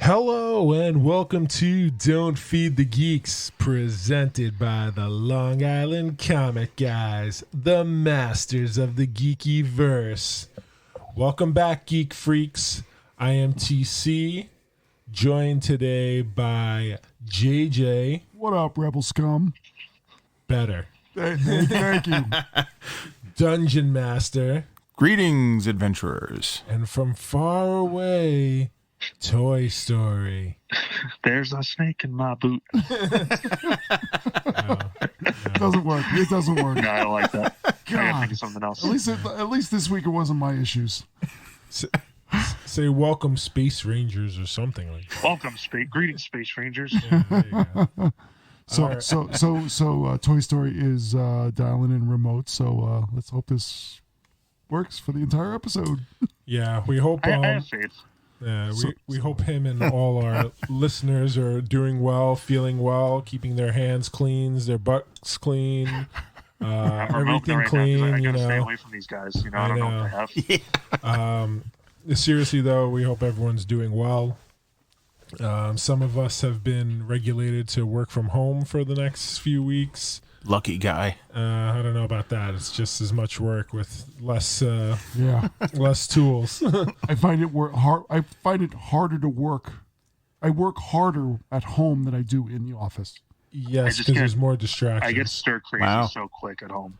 Hello and welcome to Don't Feed the Geeks, presented by the Long Island Comic Guys, the masters of the geeky verse. Welcome back, geek freaks. I am TC, joined today by JJ. What up, rebel scum? Better. Thank you. Dungeon Master. Greetings, adventurers. And from far away, Toy Story. There's a snake in my boot. It doesn't work. It doesn't work. No, I don't like that. I gotta God. think of something else. At least this week it wasn't my issues. Say welcome, Space Rangers, or something like that. Welcome, greetings, Space Rangers. Yeah, there you go. So, All right. so Toy Story is dialing in remote. So let's hope this works for the entire episode. Yeah, we hope. I have faith. Yeah, we hope him and all our listeners are doing well, feeling well, keeping their hands clean, their butts clean, I'm remoting everything right clean. now 'cause I you gotta stay know. away from these guys. You know, I don't know what they have. Seriously though, we hope everyone's doing well. Some of us have been regulated to work from home for the next few weeks. Lucky guy. I don't know about that. It's just as much work with less Yeah, less tools. I find it hard. I find it harder to work. I work harder at home than I do in the office. Yes, just because there's get- more distractions. I get stir crazy Wow. so quick at home.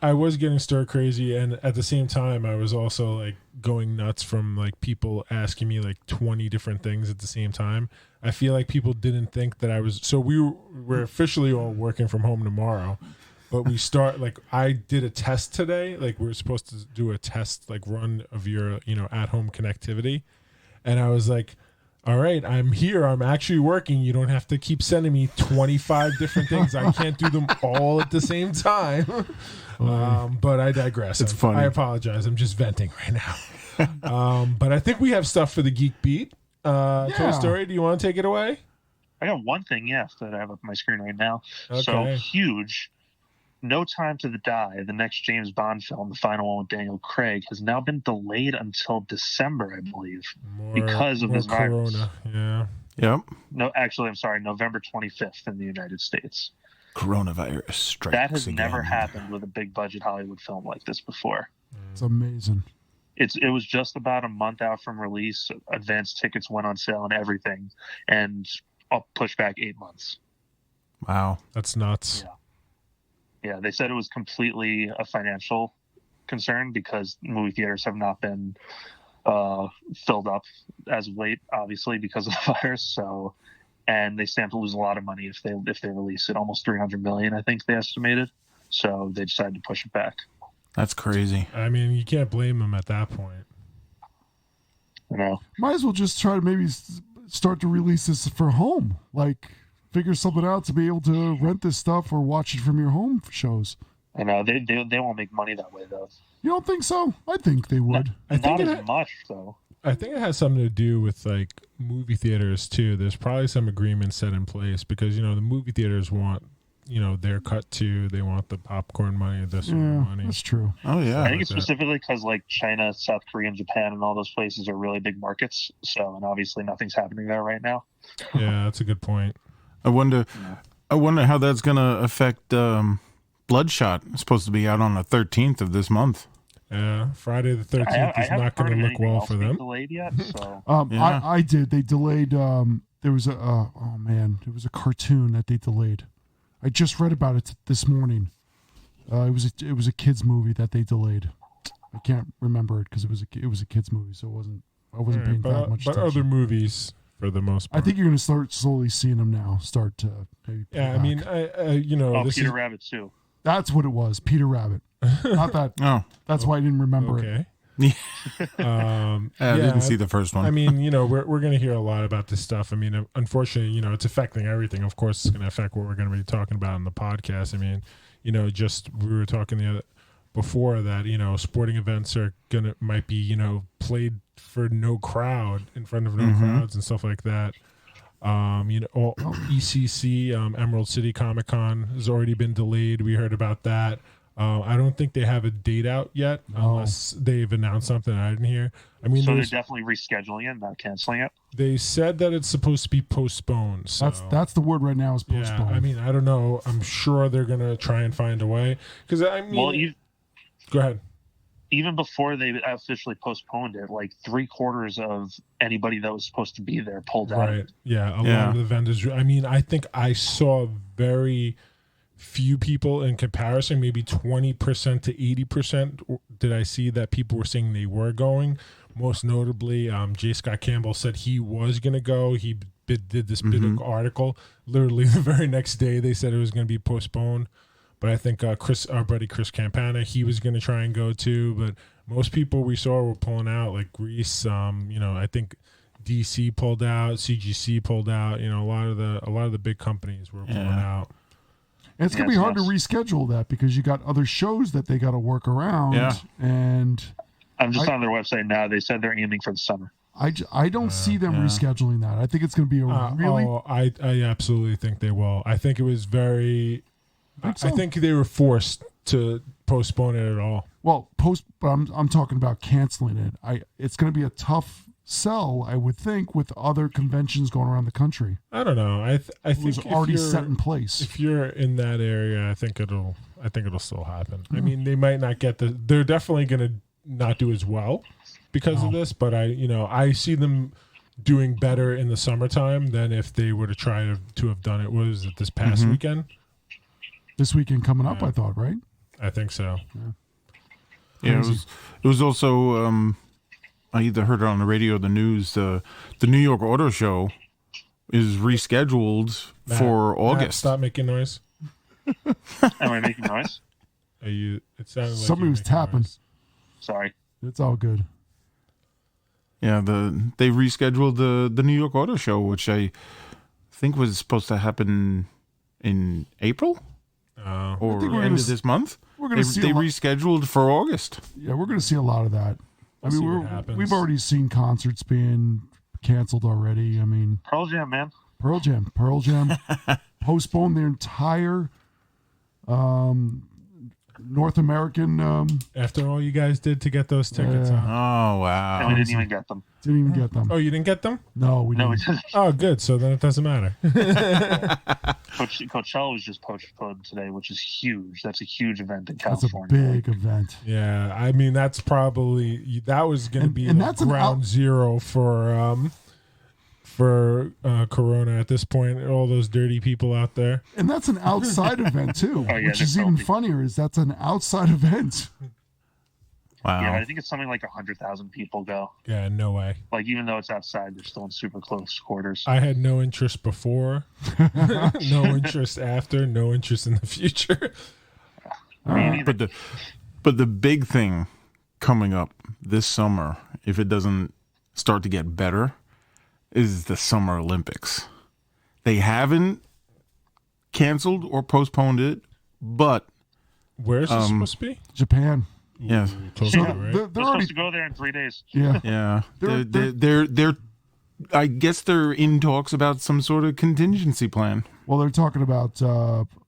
I was getting stir crazy, and at the same time I was also like going nuts from like people asking me like 20 different things at the same time. I feel like people didn't think that I was, so we're officially all working from home tomorrow, but we start like, I did a test today, like we're supposed to do a test like run of your at home connectivity, and I was like, all right, I'm here. I'm actually working. You don't have to keep sending me 25 different things. I can't do them all at the same time. But I digress. It's funny. I apologize. I'm just venting right now. But I think we have stuff for the Geek Beat. Toy Yeah. Story, do you want to take it away? I got one thing, that I have up on my screen right now. Okay. So huge. No Time to Die, the next James Bond film, the final one with Daniel Craig, has now been delayed until December, I believe, because of this virus. Corona. Yeah. Yep. No, actually, I'm sorry, November 25th in the United States. Coronavirus strikes That has again. never happened with a big budget Hollywood film like this before. It's amazing. It was just about a month out from release. Advanced tickets went on sale and everything, and I'll push back 8 months. Wow. That's nuts. Yeah, they said it was completely a financial concern because movie theaters have not been filled up as of late, obviously because of the virus. So, and they stand to lose a lot of money if they release it. Almost $300 million, I think they estimated. So they decided to push it back. That's crazy. I mean, you can't blame them at that point. You know, Might as well just try to maybe start to release this for home. Like, figure something out to be able to rent this stuff or watch it from your home shows. I know they won't make money that way though. You don't think so? I think they would. I think Not it as much though. I think it has something to do with like movie theaters too. There's probably some agreements set in place because the movie theaters want their cut too. They want the popcorn money, this sort of Yeah, money. that's true. Oh, I yeah. think it's like that. specifically because like China, South Korea, and Japan, and all those places are really big markets. So, and obviously nothing's happening there right now. Yeah, that's a good point. I wonder how that's going to affect Bloodshot. It's supposed to be out on the 13th of this month. Yeah, Friday the 13th I is haven't not going heard to of look anything well else for being them. delayed yet. So Yeah. I did. They delayed. There was a there was a cartoon that they delayed. I just read about it this morning. It was a kids movie that they delayed. I can't remember it because it was a kids movie, so I wasn't paying that much but attention. other movies for the most part. I think you're going to start slowly seeing them now. Start to maybe. pull Yeah, I back. mean, this Peter is Rabbit too. That's what it was. Peter Rabbit. Not that. Oh, That's why I didn't remember it. okay. I didn't see the first one. I mean, we're going to hear a lot about this stuff. I mean, unfortunately, it's affecting everything. Of course, it's going to affect what we're going to be talking about in the podcast. I mean, just we were talking before that, sporting events might be, played for no crowd in front of no crowds and stuff like that. ECC, Emerald City Comic Con has already been delayed. We heard about that. I don't think they have a date out yet, unless they've announced something I didn't hear. I mean, so they're definitely rescheduling it, not canceling it. They said that it's supposed to be postponed. So. That's the word right now is postponed. Yeah, I mean, I don't know. I'm sure they're gonna try and find a way. Because I mean, go ahead. Even before they officially postponed it, like 3/4 of anybody that was supposed to be there pulled out. Right. Yeah. A lot of the vendors. I mean, I think I saw very few people in comparison, maybe 20% to 80%. Did I see that people were saying they were going? Most notably, J. Scott Campbell said he was going to go. He did this big article. Literally the very next day, they said it was going to be postponed. But I think our buddy Chris Campana, he was going to try and go too. But most people we saw were pulling out, like Greece. I think DC pulled out, CGC pulled out. A lot of the big companies were pulling out. And it's going to be hard to reschedule that because you got other shows that they got to work around. Yeah. And I'm just on their website now. They said they're aiming for the summer. I don't see them rescheduling that. I think it's going to be a really... I absolutely think they will. I think it was very... I think they were forced to postpone it at all. Well, but I'm talking about canceling it. It's going to be a tough sell, I would think, with other conventions going around the country. I don't know. I think it was already set in place. If you're in that area, I think it'll still happen. I mean, they might not get they're definitely going to not do as well because of this, but I see them doing better in the summertime than if they were to try to have done it this past weekend. This weekend coming up, I thought, right? I think so. Yeah, it was also I either heard it on the radio or the news. The New York Auto Show is rescheduled for August. Matt, stop making noise. Am I making noise? It sounded like somebody was tapping. Noise. Sorry. It's all good. Yeah, they rescheduled the New York Auto Show, which I think was supposed to happen in April or end of this month. We're going to see they rescheduled for August. Yeah, we're going to see a lot of that. We've already seen concerts being canceled already. I mean, Pearl Jam, man. Pearl Jam postponed their entire North American. After all you guys did to get those tickets, huh? Oh wow! And we didn't even get them. Didn't even get them. Oh, you didn't get them? No, we didn't. We didn't. Oh, good. So then it doesn't matter. Coachella was just postponed today, which is huge. That's a huge event in California. That's a big event. Yeah, I mean that was going to be that's ground zero for Corona at this point. All those dirty people out there, and that's an outside event too, which is even funnier. Is that's an outside event. Wow. Yeah, I think it's something like 100,000 people go. Yeah, no way. Like even though it's outside, they're still in super close quarters. I had no interest before, no interest after, no interest in the future. But the big thing coming up this summer, if it doesn't start to get better, is the Summer Olympics. They haven't canceled or postponed it, but where's this supposed to be? Japan. Yes. Tokyo, So right? They're supposed to go there in 3 days. Yeah. Yeah. They're I guess they're in talks about some sort of contingency plan. Well, they're talking about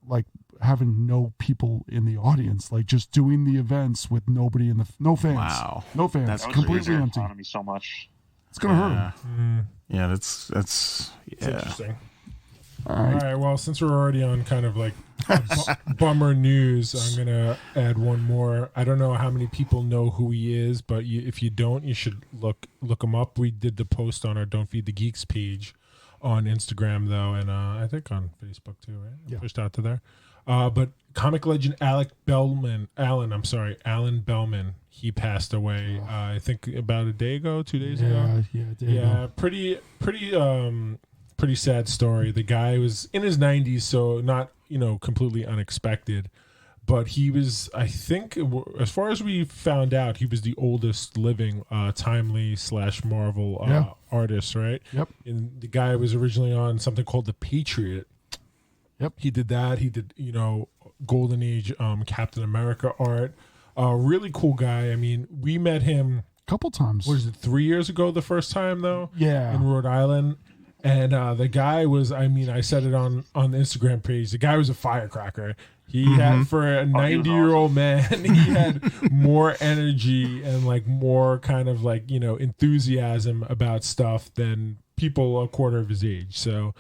like having no people in the audience, like just doing the events with nobody in no fans. Wow. No fans. That's completely their empty. economy so much. It's gonna hurt them. Yeah, that's It's interesting. All All right. Well, since we're already on kind of like bummer news, I'm gonna add one more. I don't know how many people know who he is, but if you don't, you should look him up. We did the post on our Don't Feed the Geeks page on Instagram, though, and I think on Facebook too. Right? Yeah. Pushed out to there. But comic legend Alan Bellman, he passed away. I think about a day ago, 2 days ago. Yeah. Pretty sad story. The guy was in his 90s, so not completely unexpected, but he was, I think, as far as we found out, he was the oldest living Timely / Marvel artist, right? Yep. And the guy was originally on something called The Patriot. Yep. He did that. He did Golden Age Captain America art. Really cool guy. I mean, we met him a couple times. What is it, 3 years ago the first time, though? Yeah. In Rhode Island. And the guy was, I said it on the Instagram page, the guy was a firecracker. He had, for a he was 90-year-old man, he had more energy and like more kind of like, enthusiasm about stuff than people a quarter of his age. So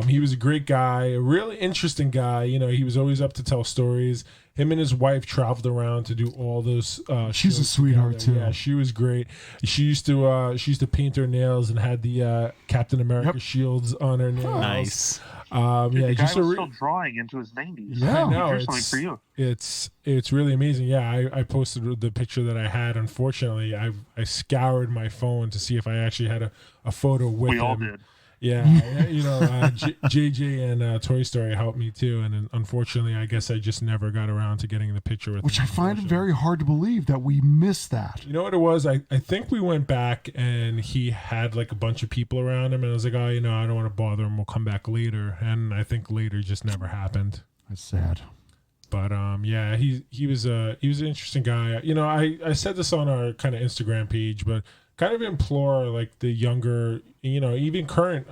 he was a great guy, a really interesting guy. He was always up to tell stories. Him and his wife traveled around to do all those. She's a sweetheart too. Yeah, she was great. She used to paint her nails and had the Captain America shields on her nails. Nice. The guy was still drawing into his 90s. Yeah, I know. Something for you. It's really amazing. Yeah, I posted the picture that I had. Unfortunately, I scoured my phone to see if I actually had a photo with him. We all did. Yeah, JJ and Toy Story helped me too, and unfortunately, I guess I just never got around to getting the picture with him. Which I find it very hard to believe that we missed that. You know what it was? I think we went back and he had like a bunch of people around him, and I was like, oh, I don't want to bother him. We'll come back later, and I think later just never happened. That's sad. But yeah, he was an interesting guy. I said this on our kind of Instagram page, but kind of implore like the younger, even current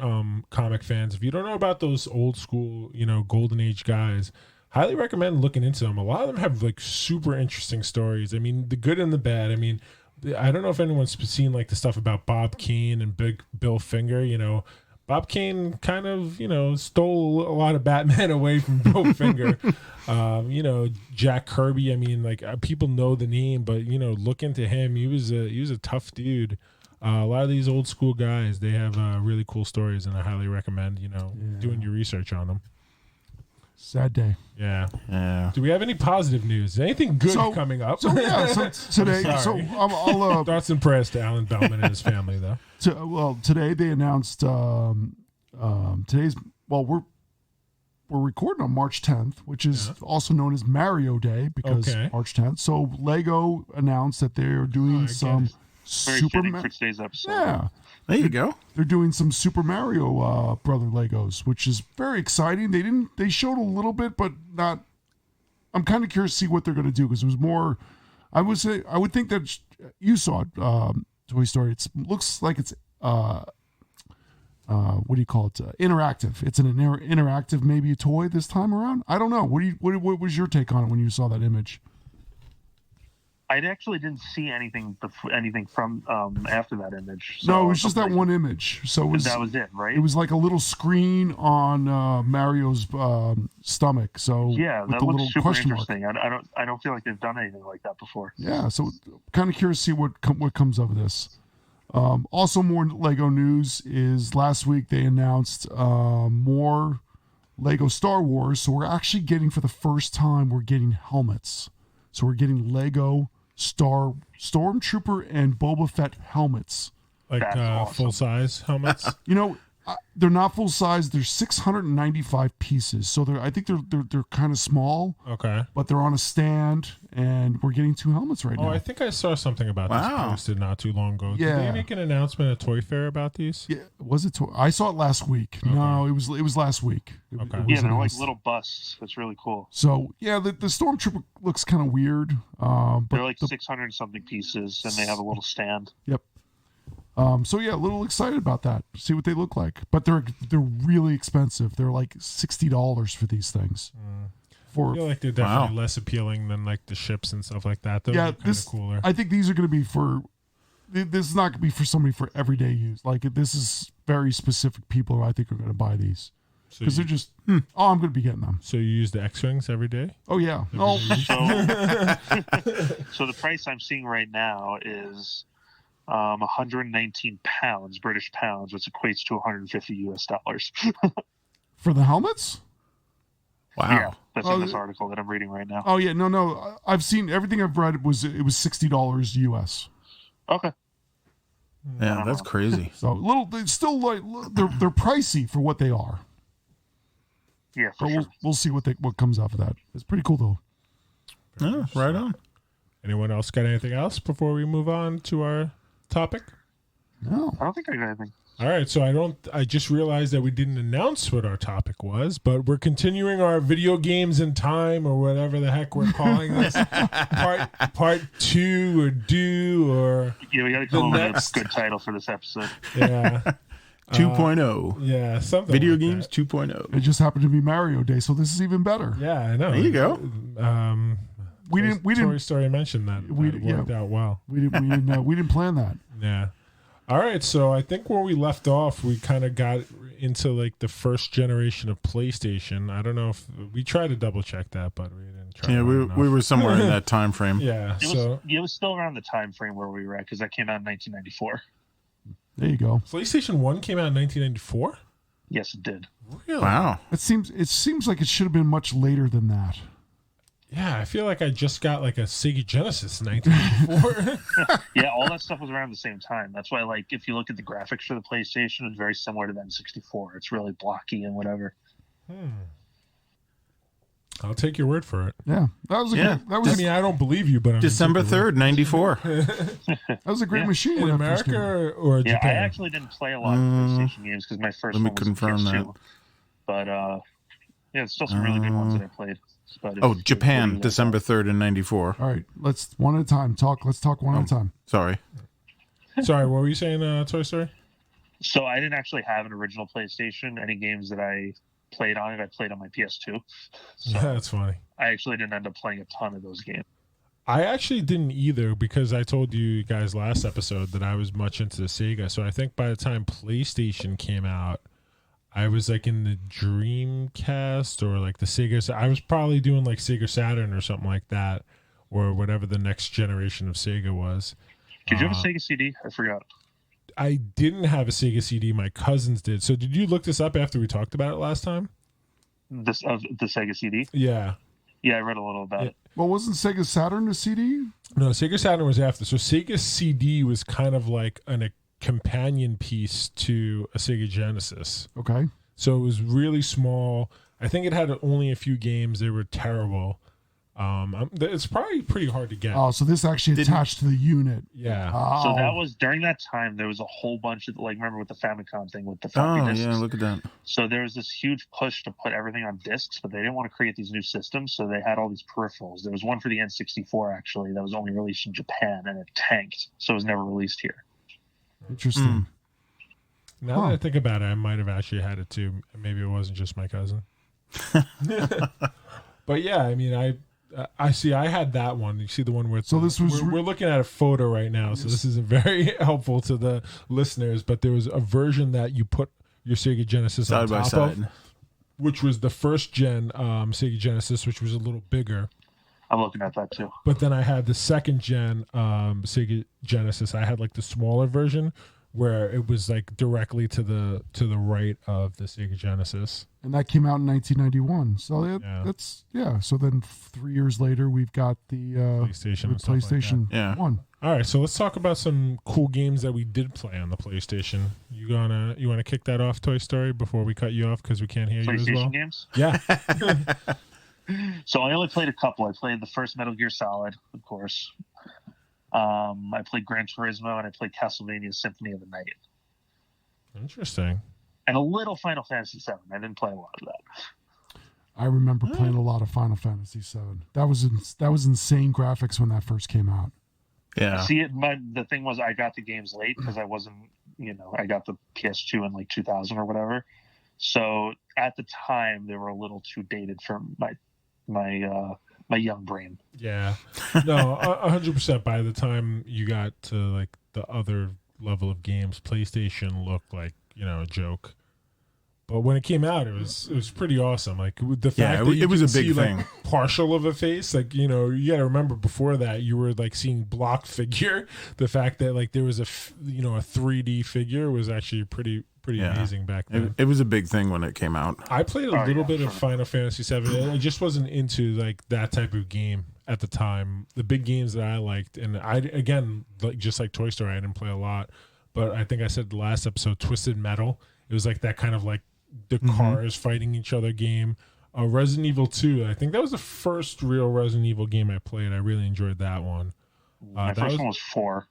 comic fans, if you don't know about those old school, golden age guys, highly recommend looking into them. A lot of them have like super interesting stories. I mean, the good and the bad. I mean, I don't know if anyone's seen like the stuff about Bob Kane and Big Bill Finger. Bob Kane kind of, stole a lot of Batman away from Bill Finger. Jack Kirby, I mean, like people know the name, but, look into him. He was a tough dude. A lot of these old school guys, they have really cool stories, and I highly recommend, doing your research on them. Sad day. Yeah. Do we have any positive news? Anything good coming up? Today, I'll thoughts and prayers to Alan Bellman and his family, though. Today they announced we're recording on March 10th, which is also known as Mario Day because March 10th. So Lego announced that they're doing some Super Mario for today's episode. Yeah. There you go. They're doing some Super Mario brother Legos, which is very exciting. They showed a little bit, but not. I'm kind of curious to see what they're going to do because it was more. I would think that you saw it, Toy Story. It looks like it's what do you call it? Interactive. It's an interactive, maybe a toy this time around. I don't know. What was your take on it when you saw that image? I actually didn't see anything from after that image. So no, it was just that one image. So that was it, right? It was like a little screen on Mario's stomach. So yeah, that looks super interesting. I don't feel like they've done anything like that before. Yeah, so kind of curious to see what comes of this. Also, more Lego news is last week they announced more Lego Star Wars. So we're actually getting, for the first time, we're getting helmets. So we're getting Lego Stormtrooper and Boba Fett helmets. Like awesome. Full-size helmets? They're not full size. They're 695 pieces. So I think they're kind of small. Okay. But they're on a stand, and we're getting 2 helmets right now. Oh, I think I saw something about this posted not too long ago. Yeah. Did they make an announcement at Toy Fair about these? Yeah. Was it? I saw it last week. Okay. No, it was last week. Okay. Yeah, they're like little busts. That's really cool. So yeah, the Stormtrooper looks kind of weird. But they're like 600 something pieces, and they have a little stand. Yep. So yeah, a little excited about that. See what they look like, but they're really expensive. They're like $60 for these things. I feel like they're definitely less appealing than like the ships and stuff like that. Those are kind of cooler. I think these are going to be for. This is not going to be for somebody for everyday use. Like this is very specific people who I think are going to buy these because they're just. I'm going to be getting them. So you use the X-wings every day? Oh yeah. So the price I'm seeing right now is 119 pounds, British pounds, which equates to $150 for the helmets. Wow. Yeah, that's in this article that I'm reading right now. Oh yeah, no. I've seen everything I've read. It was $60 US. Okay. Yeah, that's crazy. So it's still like they're pricey for what they are. Yeah, for sure. We'll see what comes out of that. It's pretty cool though. Yeah, right on. Anyone else got anything else before we move on to our topic? No, I don't think I got anything. All right, so I just realized that we didn't announce what our topic was, but we're continuing our video games in time or whatever the heck we're calling this. part 2 or do or yeah, we got to come up with a good title for this episode. Yeah. 2.0. Yeah, something. Video like games that. 2.0. It just happened to be Mario Day, so this is even better. Yeah, I know. There you go. We Toy didn't Story mentioned that. That worked out well. we didn't plan that. Yeah. All right, so I think where we left off, we kind of got into like the first generation of PlayStation. I don't know if we tried to double check that, but we didn't try. Yeah, we were somewhere in that time frame. Yeah, It was still around the time frame where we were at because that came out in 1994. There you go. PlayStation 1 came out in 1994? Yes, it did. Really? Wow. It seems like it should have been much later than that. Yeah, I feel like I just got like a Sega Genesis in 1994. Yeah, all that stuff was around the same time. That's why, like, if you look at the graphics for the PlayStation, it's very similar to the N64. It's really blocky and whatever. I'll take your word for it. Yeah, that was I mean, I don't believe you, but I'm December 3rd, 94. that was a great machine in when that first came America out. or Yeah, Japan. I actually didn't play a lot of PlayStation games because my first Let me one was confirm PS2. that. But, yeah, there's still some really good ones that I played. But Japan, December 3rd and 94. All right, let's one at a time. Let's talk one at a time. Sorry. Sorry, what were you saying, Toy Story? So I didn't actually have an original PlayStation. Any games that I played on it, I played on my PS2. So Yeah, that's funny. I actually didn't end up playing a ton of those games. I actually didn't either because I told you guys last episode that I was much into the Sega. So I think by the time PlayStation came out, I was like in the Dreamcast or like the Sega. I was probably doing like Sega Saturn or something like that, or whatever the next generation of Sega was. Did you have a Sega CD? I forgot. I didn't have a Sega CD. My cousins did. So did you look this up after we talked about it last time? The Sega CD? Yeah. Yeah, I read a little about it. Well, wasn't Sega Saturn a CD? No, Sega Saturn was after. So Sega CD was kind of like a companion piece to a Sega Genesis. Okay. So it was really small. I think it had only a few games. They were terrible. It's probably pretty hard to get. Oh, so this actually attached to the unit. Yeah. Oh. So that was during that time. There was a whole bunch of remember with the Famicom thing with the floppy disks. Yeah, look at that. So there was this huge push to put everything on discs, but they didn't want to create these new systems, so they had all these peripherals. There was one for the N64 actually that was only released in Japan, and it tanked, so it was never released here. Interesting. Now that I think about it, I might have actually had it too. Maybe it wasn't just my cousin. But yeah, I mean, I see. I had that one. You see the one where we're looking at a photo right now, so this isn't very helpful to the listeners. But there was a version that you put your Sega Genesis Side on by top side. of, which was the first gen Sega Genesis, which was a little bigger. I'm looking at that too. But then I had the second gen Sega Genesis. I had like the smaller version where it was like directly to the right of the Sega Genesis. And that came out in 1991. So that's So then 3 years later, we've got the PlayStation and stuff like PlayStation that. Yeah. 1. All right, so let's talk about some cool games that we did play on the PlayStation. You want to kick that off, Toy Story, before we cut you off because we can't hear you as well? PlayStation games? Yeah. So I only played a couple. I played the first Metal Gear Solid, of course. I played Gran Turismo, and I played Castlevania Symphony of the Night. Interesting. And a little Final Fantasy VII. I didn't play a lot of that. I remember playing a lot of Final Fantasy VII. That was insane graphics when that first came out. Yeah. See, the thing was I got the games late because I wasn't, I got the PS2 in like 2000 or whatever. So at the time, they were a little too dated for my young brain. Yeah. No, 100%. By the time you got to like the other level of games, PlayStation looked like, a joke. But when it came out, it was pretty awesome. Like the fact that it was a big see, thing. Like, partial of a face, like you got to remember before that you were like seeing block figure. The fact that like there was a 3D figure was actually pretty amazing back then. It was a big thing when it came out. I played a little bit of Final Fantasy VII, and I just wasn't into like that type of game at the time. The big games that I liked, and just like Toy Story, I didn't play a lot, but I think I said the last episode, Twisted Metal. It was like that kind of like the cars fighting each other game. Resident Evil 2, I think that was the first real Resident Evil game I played. I really enjoyed that one. My first one was 4.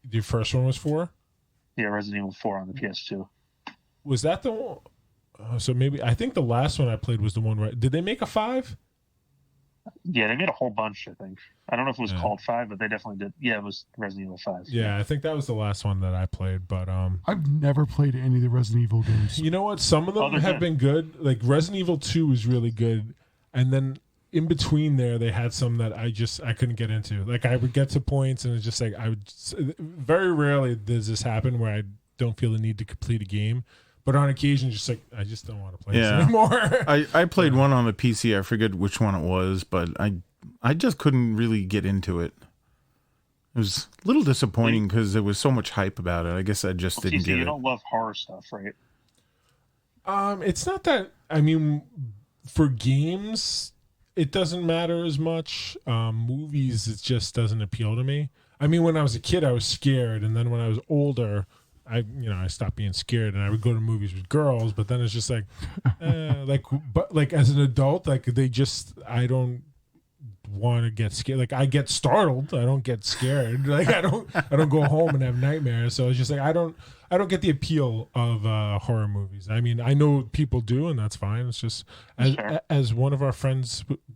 The first one was 4? Yeah, Resident Evil 4 on the PS2. Was that the one? So maybe, I think the last one I played was the one where, did they make a 5? Yeah, they made a whole bunch, I think. I don't know if it was called 5, but they definitely did. Yeah, it was Resident Evil 5. Yeah, I think that was the last one that I played, but I've never played any of the Resident Evil games. you know what? Some of them have been good. Like Resident Evil 2 was really good, and then in between there they had some that I couldn't get into. Like I would get to points and it's just like very rarely does this happen where I don't feel the need to complete a game. But on occasion, just like I just don't want to play this anymore. I played one on the PC. I forget which one it was, but I just couldn't really get into it. It was a little disappointing because there was so much hype about it. I guess I just didn't get it. You don't love horror stuff, right? It's not that. I mean, for games, it doesn't matter as much. Movies, it just doesn't appeal to me. I mean, when I was a kid, I was scared, and then when I was older, I stopped being scared, and I would go to movies with girls. But then it's just like, but as an adult, like I don't want to get scared. Like I get startled, I don't get scared. Like I don't go home and have nightmares. So it's just like I don't get the appeal of horror movies. I mean, I know people do, and that's fine. It's just as one of our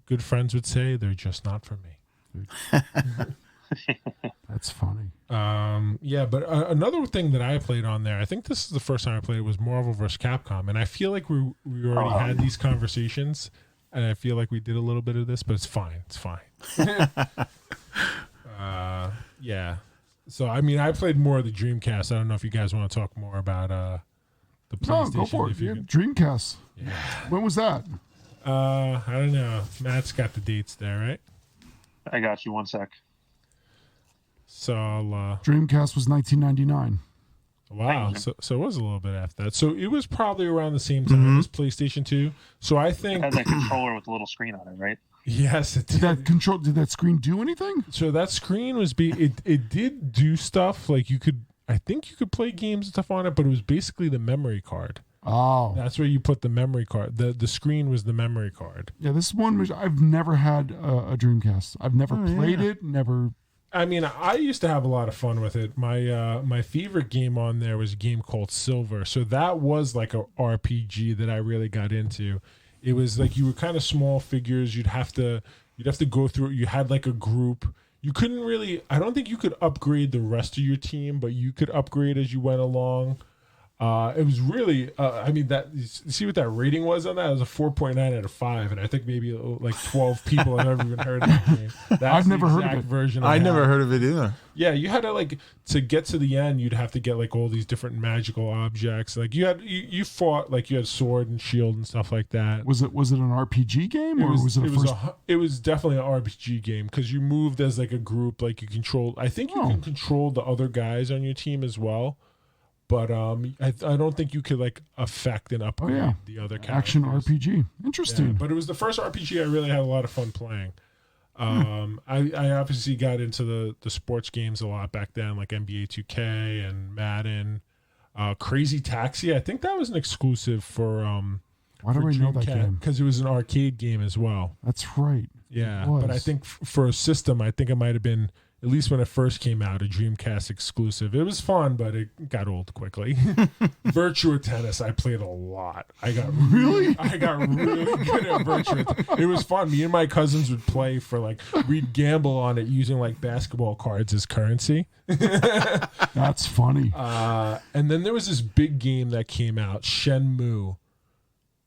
good friends would say, they're just not for me. That's funny. Yeah, but another thing that I played on there, I think this is the first time I played it, was Marvel vs. Capcom, and I feel like we already had these conversations, and I feel like we did a little bit of this, but it's fine. It's fine. Yeah. So I mean, I played more of the Dreamcast. I don't know if you guys want to talk more about the PlayStation. No, go for it. Yeah, Dreamcast. Yeah. When was that? I don't know. Matt's got the dates there, right? I got you. 1 sec. So I'll, Dreamcast was 1999. Wow, so it was a little bit after that. So it was probably around the same time as PlayStation 2. So I think it had that controller with a little screen on it, right? Yes, it did. Did that screen do anything? So that screen was it did do stuff like I think you could play games and stuff on it, but it was basically the memory card. Oh, that's where you put the memory card. The screen was the memory card. Yeah, this one I've never had a Dreamcast. I've never played it. Never. I mean, I used to have a lot of fun with it. My favorite game on there was a game called Silver. So that was like a RPG that I really got into. It was like you were kind of small figures. You'd have to go through it. You had like a group. You couldn't really. I don't think you could upgrade the rest of your team, but you could upgrade as you went along. It was really, I mean, you see what that rating was on that? It was a 4.9 out of 5, and I think maybe like 12 people have ever even heard of that game. I've never heard of it. Version I never heard of it either. Yeah, you had to get to the end, you'd have to get like all these different magical objects. Like you fought, like you had sword and shield and stuff like that. Was it an RPG game it was definitely an RPG game because you moved as like a group, like you controlled. I think you can control the other guys on your team as well. But I don't think you could like affect and upgrade the other characters. Action RPG. Interesting. Yeah, but it was the first RPG I really had a lot of fun playing. I obviously got into the sports games a lot back then, like NBA 2K and Madden. Crazy Taxi, I think that was an exclusive for why do I know that game? Because it was an arcade game as well. That's right. Yeah, but I think for a system, I think it might have been, at least when it first came out, a Dreamcast exclusive. It was fun, but it got old quickly. Virtua Tennis, I played a lot. I got really good at Virtua Tennis. It was fun. Me and my cousins would play we'd gamble on it using like basketball cards as currency. That's funny. And then there was this big game that came out, Shenmue.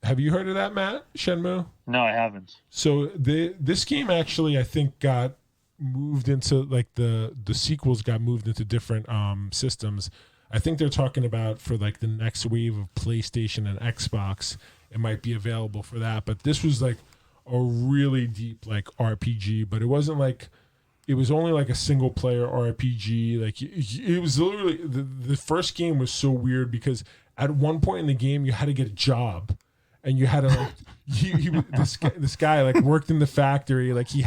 Have you heard of that, Matt? Shenmue? No, I haven't. So this game actually, I think, got moved into like the sequels got moved into different systems. I think they're talking about for like the next wave of PlayStation and Xbox, it might be available for that. But this was like a really deep like RPG, but it wasn't like, it was only like a single player RPG. Like it was literally the first game was so weird because at one point in the game you had to get a job. And you had to like, this guy like worked in the factory. Like he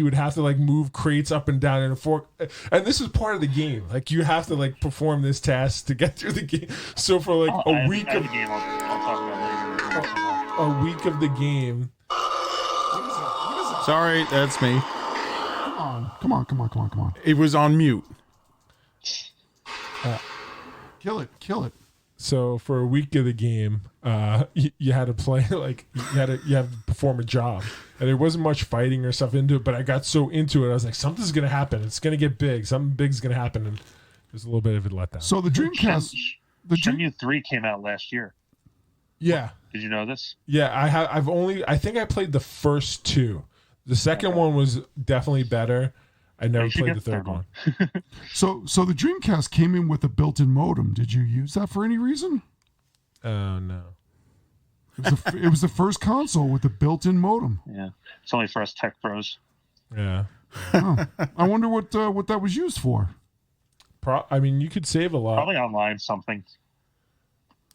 would have to like move crates up and down in a fork. And this is part of the game. Like you have to like perform this task to get through the game. So for like a week of the game, I'll talk about later. A week of the game. Sorry, that's me. Come on. It was on mute. Kill it. So for a week of the game, you had to play like you had to perform a job, and there wasn't much fighting or stuff into it. But I got so into it, I was like, something's gonna happen. It's gonna get big. Something big's gonna happen, and there's a little bit of a letdown. So the Dreamcast, Shenmue 3 came out last year. Yeah. Did you know this? Yeah, I think I played the first 2. The second one was definitely better. I never played the third one. So the Dreamcast came in with a built-in modem. Did you use that for any reason? Oh no. It was the first console with a built-in modem. Yeah, it's only for us tech bros. Yeah. Oh, I wonder what that was used for. I mean, you could save a lot. Probably online something.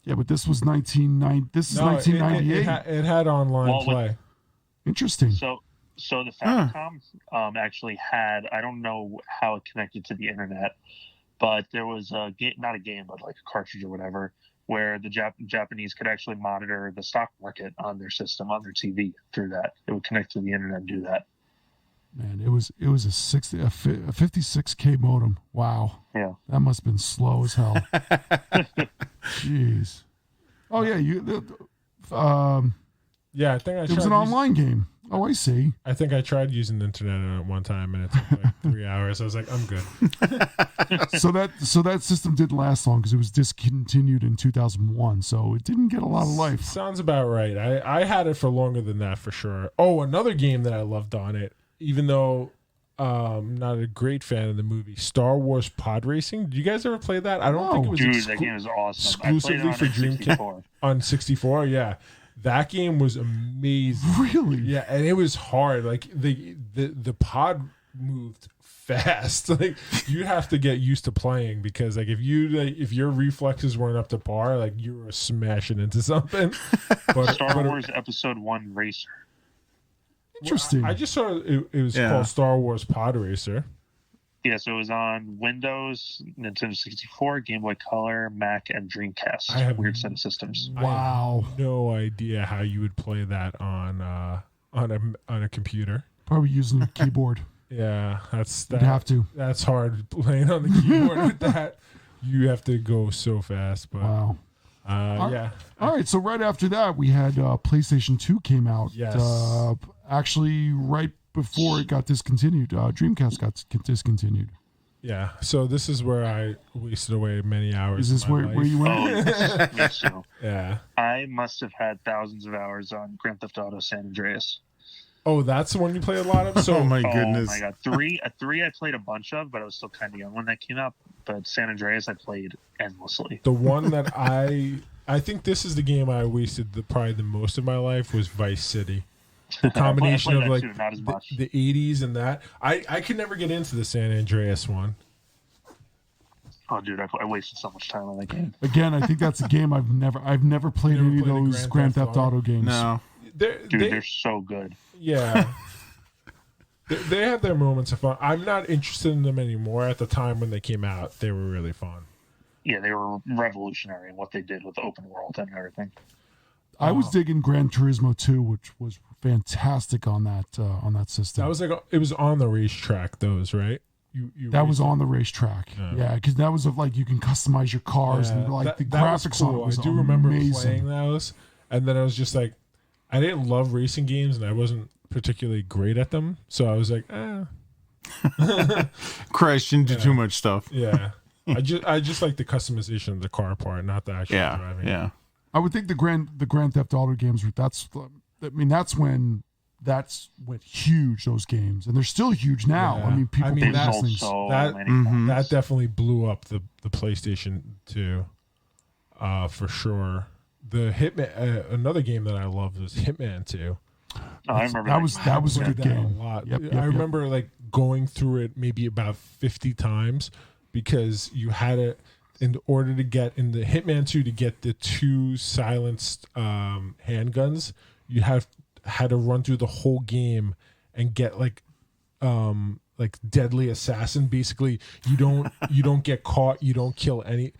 Yeah, but this was 1998. It had online play. Interesting. So the Famicom actually had, I don't know how it connected to the internet, but there was a game, not a game, but like a cartridge or whatever, where the Japanese could actually monitor the stock market on their system, on their TV through that. It would connect to the internet and do that. Man, it was a 56K modem. Wow. Yeah. That must have been slow as hell. Jeez. Oh yeah, yeah, I think it was an online game. Oh, I see. I think I tried using the internet at one time, and it took like 3 hours. I was like, I'm good. So that system didn't last long because it was discontinued in 2001. So it didn't get a lot of life. Sounds about right. I had it for longer than that for sure. Oh, another game that I loved on it, even though not a great fan of the movie, Star Wars Pod Racing. Did you guys ever play that? I don't think it was that game is awesome. Exclusively for Dreamcast on 64. Yeah. That game was amazing. Really? Yeah, and it was hard. Like the pod moved fast. Like you have to get used to playing because like if your reflexes weren't up to par, like you were smashing into something. But Star Wars Episode 1 Racer. Interesting. I just saw it was called Star Wars Pod Racer. Yeah, so it was on Windows, Nintendo 64, Game Boy Color, Mac, and Dreamcast. I have weird set of systems. Wow. I have no idea how you would play that on a computer. Probably using a keyboard. Yeah, You'd have to. That's hard playing on the keyboard with that. You have to go so fast. But wow. Yeah. All right. So right after that, we had PlayStation 2 came out. Yes. Actually, right before it got discontinued, Dreamcast got discontinued. Yeah. So this is where I wasted away many hours. Is this where you went? Oh, yes, so. Yeah. I must have had thousands of hours on Grand Theft Auto San Andreas. Oh, that's the one you play a lot of? So, oh my goodness. Oh my god. Three I played a bunch of, but I was still kind of young when that came out. But San Andreas I played endlessly. The one that I think this is the game I wasted probably the most of my life was Vice City. The combination of like too, not as much. the 80s and that. I could never get into the San Andreas one. Oh, dude, I wasted so much time on that game. Again, I think that's a game I've never played any of those Grand Theft Auto games. No. They're so good. Yeah. They have their moments of fun. I'm not interested in them anymore. At the time when they came out, they were really fun. Yeah, they were revolutionary in what they did with the open world and everything. I was digging Gran Turismo 2, which was fantastic on that system. That was like it was on the racetrack. Those right? That was on the racetrack. Yeah, because that was like you can customize your cars and like the graphics on it was I do remember amazing. playing those, and then I was just like, I didn't love racing games, and I wasn't particularly great at them, so I was like, crashed into too much stuff. Yeah. I just like the customization of the car part, not the actual driving. Yeah. I would think the Grand Theft Auto games that's when went huge, those games, and they're still huge now. Yeah. I mean, people play those things. That definitely blew up the PlayStation 2, for sure. The Hitman, another game that I loved was Hitman 2. I remember that was a good game. A lot. Yep, I remember like going through it maybe about 50 times because you had it in order to get in the Hitman 2 to get the 2 silenced handguns. You had to run through the whole game and get like deadly assassin. Basically, you don't get caught. You don't kill any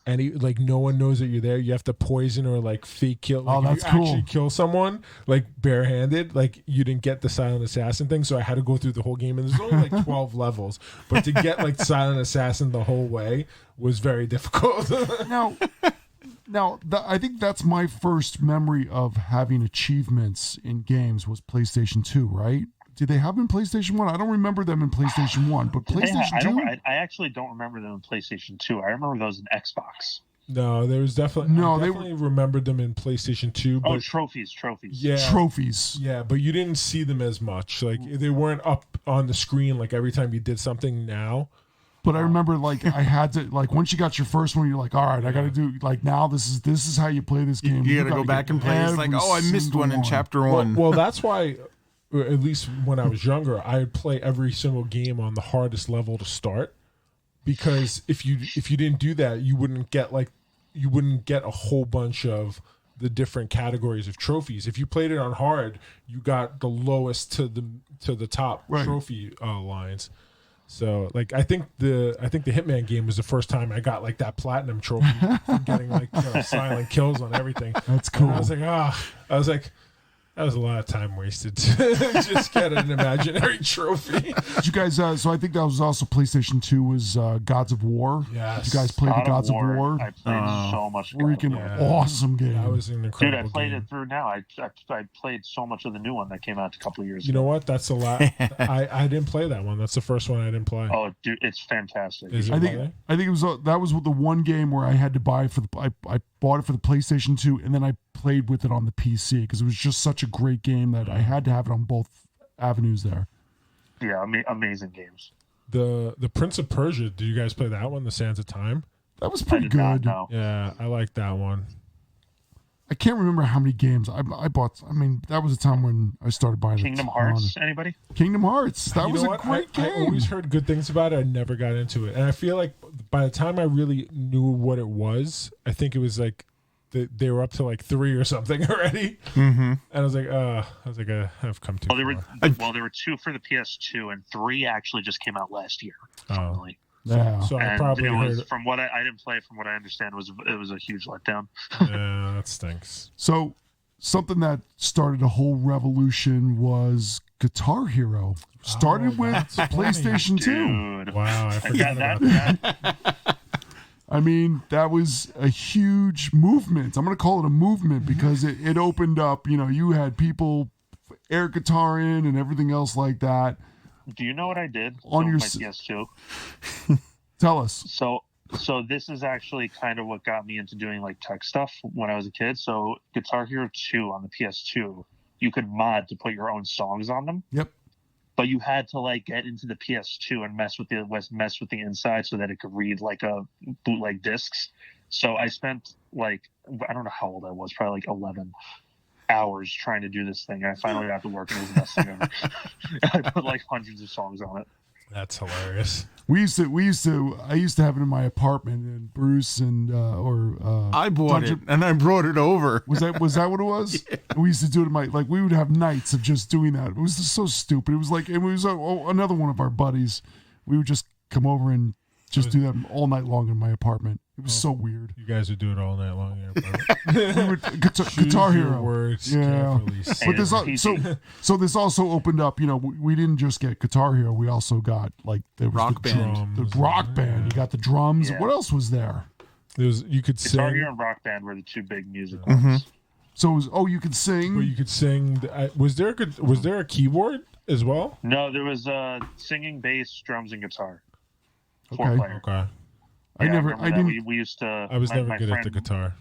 like no one knows that you're there. You have to poison or like fake kill. Like, that's you cool. Actually kill someone like barehanded. Like you didn't get the silent assassin thing, so I had to go through the whole game. And there's only like 12 levels, but to get like silent assassin the whole way was very difficult. Now, Now, I think that's my first memory of having achievements in games was PlayStation 2, right? Did they have them in PlayStation 1? I don't remember them in PlayStation 1, but PlayStation 2? I actually don't remember them in PlayStation 2. I remember those in Xbox. No, there was definitely I definitely remembered them in PlayStation 2. But trophies. Yeah, trophies. Yeah, but you didn't see them as much. Like they weren't up on the screen like every time you did something now. But I remember, like, I had to, like, once you got your first one, you're like, all right, I got to do, like, now this is how you play this game. You got to go back and play. It's like, oh, I missed one in chapter 1. Well, that's why, or at least when I was younger, I would play every single game on the hardest level to start, because if you didn't do that, you wouldn't get a whole bunch of the different categories of trophies. If you played it on hard, you got the lowest to the top trophy lines. So, like, I think the Hitman game was the first time I got like that platinum trophy for getting like silent kills on everything. That's cool. And I was like, that was a lot of time wasted to just get an imaginary trophy. Did you guys? So I think that was also PlayStation 2 was Gods of War. Yes. Did you guys play the Gods of War? I played so much. Freaking awesome game. That was an incredible Dude, I played game. it through now. I played so much of the new one that came out a couple of years You ago. know what? That's a lot. I didn't play that one. That's the first one I didn't play. Oh, dude, it's fantastic. Is it I really? think it was that was the one game where I had to buy for the I bought it for the PlayStation 2 and then I played with it on the PC because it was just such a great game that I had to have it on both avenues there. Yeah, amazing games. The Prince of Persia. Did you guys play that one? The Sands of Time. That was pretty I did not good. know. Yeah, I like that one. I can't remember how many games I bought. I mean, that was a time when I started buying Kingdom a ton. Hearts, anybody? Kingdom Hearts. That You was know a what? great game. I always heard good things about it. I never got into it, and I feel like by the time I really knew what it was, I think it was like they were up to like 3 or something already. Mm-hmm. And I was like, I've come too Well, far. there were 2 for the PS2, and 3 actually just came out last year. Finally. Yeah. So I And probably it was heard. from what I didn't play. From what I understand, it was a huge letdown. Yeah, that stinks. So something that started a whole revolution was Guitar Hero. Started with that's funny. PlayStation 2. Dude, Wow, I forgot that, about that. that I mean, that was a huge movement. I'm going to call it a movement because it opened up, you had people air guitaring and everything else like that. do you know what I did On your my PS2? Tell us. So this is actually kind of what got me into doing like tech stuff when I was a kid. So Guitar Hero 2 on the PS2, you could mod to put your own songs on them. Yep. But you had to like get into the PS2 and mess with the inside so that it could read like a bootleg discs. So I spent like, I don't know how old I was, probably like 11 hours trying to do this thing. And I finally got to work and it was the best thing ever. I put like hundreds of songs on it. That's hilarious. I used to have it in my apartment, and Bruce and I bought it and I brought it over. Was that what it was? Yeah. We used to do it in we would have nights of just doing that. It was just so stupid. It was like, it was another one of our buddies. We would just come over and just do that all night long in my apartment. It was so weird. You guys would do it all night long. We would, Guitar Hero. Words Yeah. carefully. But so this also opened up, we didn't just get Guitar Hero, we also got there was Rock Band. The Rock Band. You got the drums. Yeah. What else was there? You could Guitar sing. Hero and Rock Band were the 2 big music Mm-hmm. ones. So it was, you could sing. Well, you could sing. Was there a keyboard as well? No, there was singing, bass, drums, and guitar. 4 Okay. player. Okay. I remember that. didn't. We used to. I was my never good at friend- the guitar.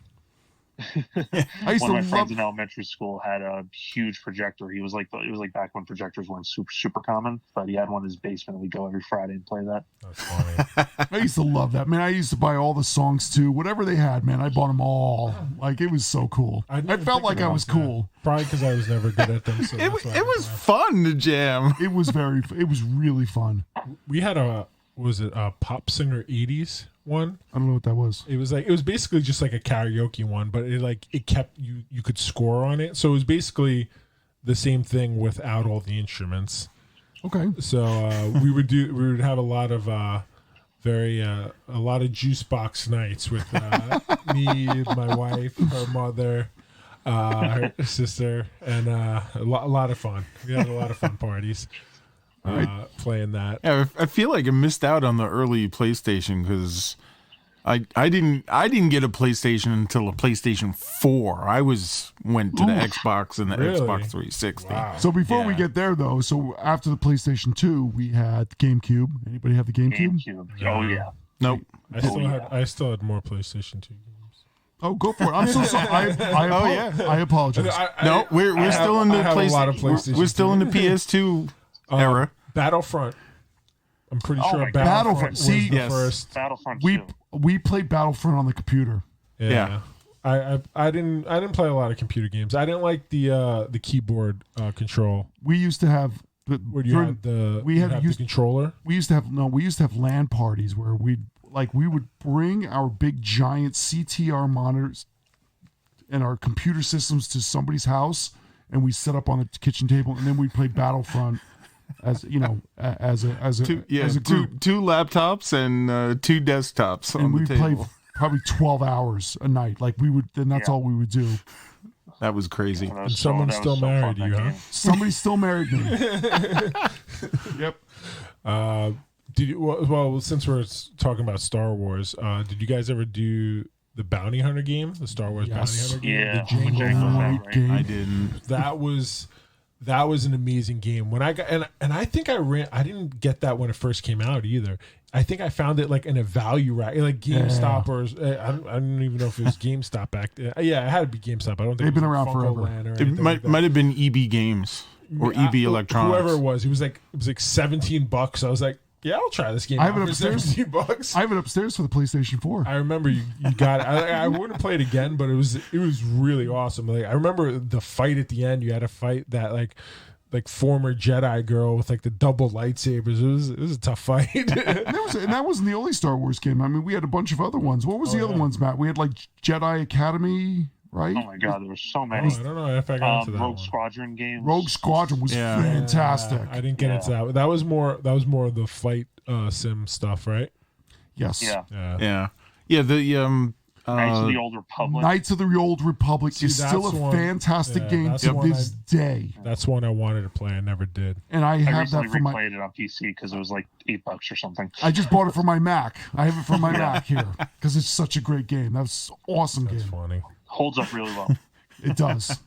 I used One of my to friends love. in elementary school had a huge projector. It was like back when projectors weren't super common, but he had one in his basement. We'd go every Friday and play that. That's funny. I used to love that, man. I used to buy all the songs too. Whatever they had, man, I bought them all. Like, it was so cool. I never felt think like I about was that. cool. Probably because I was never good at them. So It that's why I was laughed. fun to jam. It was really fun. We had a pop singer 80s one. I don't know what that was. It was basically just like a karaoke one, but it kept you could score on it. So it was basically the same thing without all the instruments. Okay. So we would have a lot of a lot of juice box nights with me, my wife, her mother, her sister, and a lot of fun. We had a lot of fun parties playing that. Yeah, I feel like I missed out on the early PlayStation because I didn't get a PlayStation until a PlayStation 4. I went to the Xbox and the Really? Xbox 360. Wow. So before we Yeah. get there, though, so after the PlayStation 2, we had GameCube. Anybody have the GameCube? GameCube. Oh yeah. Nope. I still had more PlayStation 2 games. Oh, go for it. I'm so sorry. I apologize. No, we're still in the I have a lot of PlayStation. PlayStation We're still in the 2. PS2 era. Battlefront. I'm pretty Oh sure my God. Battlefront was See, the yes. first. Battlefront we 2. we played Battlefront on the computer. Yeah. I didn't play a lot of computer games. I didn't like the keyboard control. We used to have Where you had the we you had had used the controller. we used to have LAN parties where we would bring our big giant CTR monitors and our computer systems to somebody's house, and we set up on a kitchen table, and then we'd play Battlefront as a group. Two laptops and two desktops And on the we'd play table. probably 12 hours a night. Like we would, and that's Yeah. all we would do. That was crazy. That And was someone's that was still married fun, you, that huh? game. Somebody still married me. Yep. Did you, well, since we're talking about Star Wars, did you guys ever do the Bounty Hunter game, the Star Wars Yes. Bounty Hunter game? Yeah, The Jango Jango Fett? Fett, right? Game. I didn't. That was an amazing game. When I got and I think I didn't get that when it first came out either. I think I found it like in a value rack, like GameStop or I don't even know if it was GameStop back then. Yeah, it had to be GameStop. I don't think They've it was been like around Funko forever. Land or It anything like that. might have been EB Games or EB Electronics. Whoever it was $17. I was like, yeah, I'll try this game. I have out it for upstairs. $17. I have it upstairs for the PlayStation 4. I remember you got it. I wouldn't play it again, but it was really awesome. Like I remember the fight at the end. You had to fight that like former Jedi girl with like the double lightsabers. It was a tough fight. And that wasn't the only Star Wars game. I mean, we had a bunch of other ones. What was the other ones, Matt? We had like Jedi Academy, right? Oh my God, there were so many. I don't know if I got into that Rogue one. Squadron games. Rogue Squadron was Yeah. fantastic. I didn't get into that. That was more of the flight sim stuff, right? Yes. Yeah. Yeah. The Knights of the Old Republic. Knights of the Old Republic See, is still that's a one- fantastic yeah, game that's to one this day. That's one I wanted to play. I never did. And I I have recently that for my. replayed it on PC because it was like $8 or something. I just bought it for my Mac. I have it for my Mac here because it's such a great game. That's an awesome That's game. funny. Holds up really well. It does.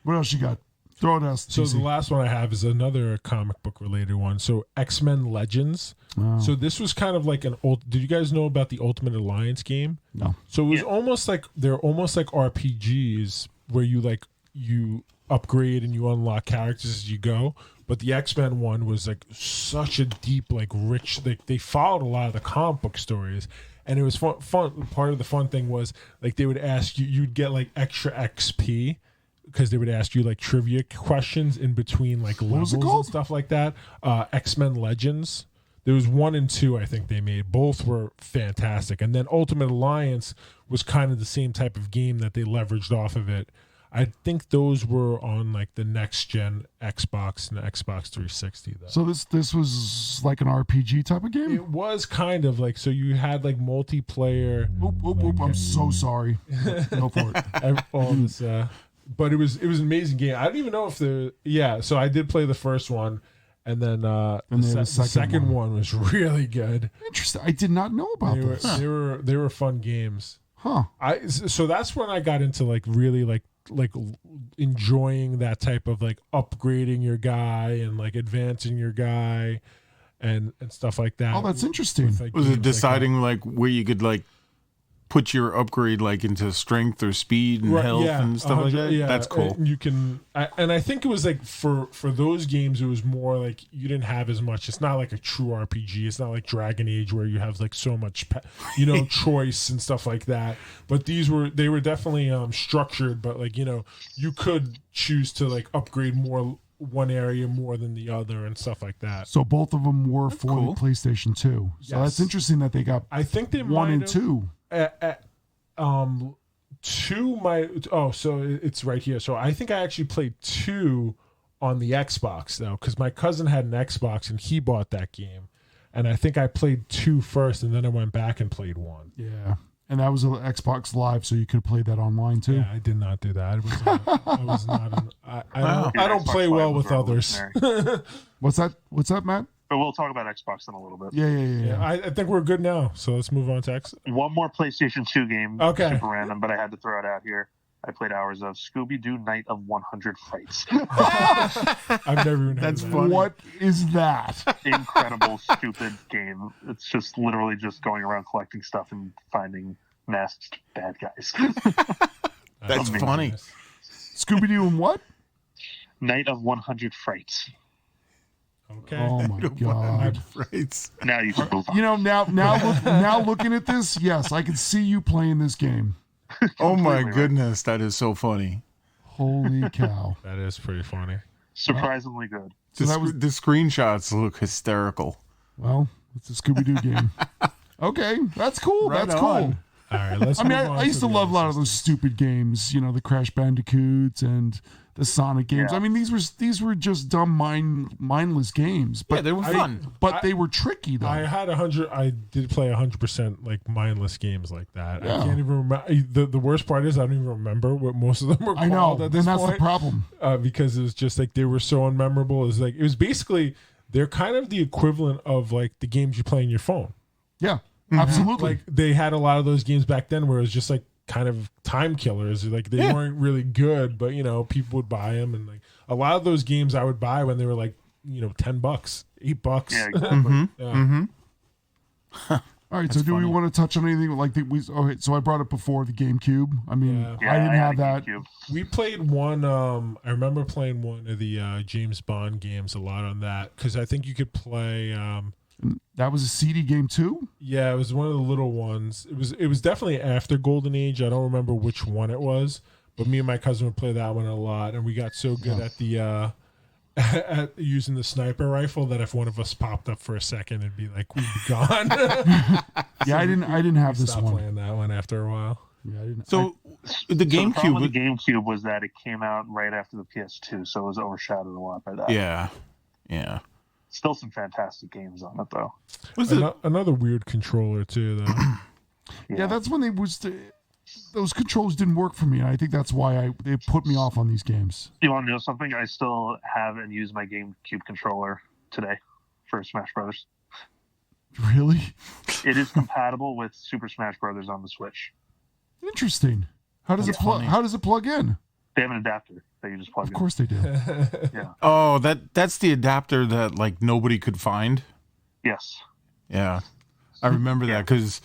What else you got? Throw it at us. So TC. the last one I have is another comic book related one. So X-Men Legends. Oh. So this was kind of like an old. Did you guys know about the Ultimate Alliance game? No. So it was almost like they're almost like RPGs where you upgrade and you unlock characters as you go. But the X-Men one was like such a deep, like rich. They followed a lot of the comic book stories, and it was fun. Part of the fun thing was like they would ask you, you'd get like extra XP because they would ask you like trivia questions in between like levels was it and called? stuff like that. X-Men Legends. There was 1 and 2 I think they made. Both were fantastic. And then Ultimate Alliance was kind of the same type of game that they leveraged off of it. I think those were on like the next gen Xbox and Xbox 360 though. So this was like an RPG type of game? It was kind of like, so you had like multiplayer, Oop, I'm so sorry. Go for it. all this, but it was an amazing game. I don't even know if so I did play the first one, and then the second one was really good. Interesting. I did not know about They were, this. they were fun games. Huh. So that's when I got into like really like enjoying that type of like upgrading your guy and like advancing your guy and stuff like that. Oh, that's interesting. With, like, was games it like deciding like where you could like put your upgrade like into strength or speed and Right, health yeah, and stuff like 100 that? yeah, That's cool. and you can, and I think it was like for those games, it was more like you didn't have as much. It's not like a true RPG. It's not like Dragon Age where you have like so much, choice and stuff like that. But they were definitely structured. But like you could choose to like upgrade one area more than the other and stuff like that. So both of them were for cool. the PlayStation 2. So Yes. that's interesting that they got I think they 1 and might 2. Two might. Oh, so it's right here. So I think I actually played 2 on the Xbox though, because my cousin had an Xbox and he bought that game, and I think I played 2 first, and then I went back and played 1. Yeah. And that was an Xbox Live, so you could play that online too. Yeah, I did not do that. I was not. I Your don't Xbox play Live well was with others. revolutionary. What's that? What's that, Matt? But we'll talk about Xbox in a little bit. Yeah. I think we're good now. So let's move on to X. One more PlayStation 2 game. Okay. Super random, but I had to throw it out here. I played hours of Scooby-Doo Night of 100 Frights. I've never even heard That's of that. funny. What is that? Incredible, stupid game. It's just literally just going around collecting stuff and finding masked bad guys. That's Amazing. funny. Scooby-Doo and what? Night of 100 Frights. Okay. Oh my God. Right. Now you can move on. You know, now looking at this, yes, I can see you playing this game. Oh my Completely right. goodness, that is so funny. Holy cow. That is pretty funny. Surprisingly good. So that was The screenshots look hysterical. Well, it's a Scooby-Doo game. Okay, that's cool. Right That's on. cool. All right, let's I mean, move on I used to the love a other lot of those systems. stupid games, you know, the Crash Bandicoots and the Sonic games. Yeah. I mean, these were just dumb, mindless games. But Yeah, they were fun. But they were tricky though. I had 100. I did play 100% like mindless games like that. Yeah. I can't even remember. The worst part is I don't even remember what most of them were I know, called at and this that's point. the problem. Because it was just like they were so unmemorable. It was basically they're kind of the equivalent of like the games you play on your phone. Yeah, absolutely. Like they had a lot of those games back then where it was just like kind of time killers. Like they weren't really good, but you know people would buy them, and like a lot of those games I would buy when they were like $10, $8. Yeah, exactly. Yeah. All right, so do we want to touch on anything like so I brought it before the GameCube. I mean, Yeah. Yeah, I didn't had have a that. GameCube. We played one. I remember playing one of the James Bond games a lot on that because I think you could play. That was a CD game too. Yeah, it was one of the little ones. It was definitely after Golden Age. I don't remember which one it was, but me and my cousin would play that one a lot, and we got so good at the at using the sniper rifle that if one of us popped up for a second, it'd be like we'd be gone. Yeah, I didn't have this Stopped one. playing that one after a while. Yeah, I didn't. So the So the problem GameCube. with the GameCube was that it came out right after the PS2, so it was overshadowed a lot by that. Yeah. Still some fantastic games on it, though. Was it? Another weird controller too, though. yeah, that's when those controls didn't work for me, and I think that's why they put me off on these games. You want to know something? I still have and use my GameCube controller today for Smash Brothers. Really It is compatible with Super Smash Brothers on the Switch. interesting. How does That's it plug? funny. How does it plug in? They have an adapter that you just plug Of in. course they do. Yeah. Oh, that's the adapter that like nobody could find. Yes. Yeah, I remember that because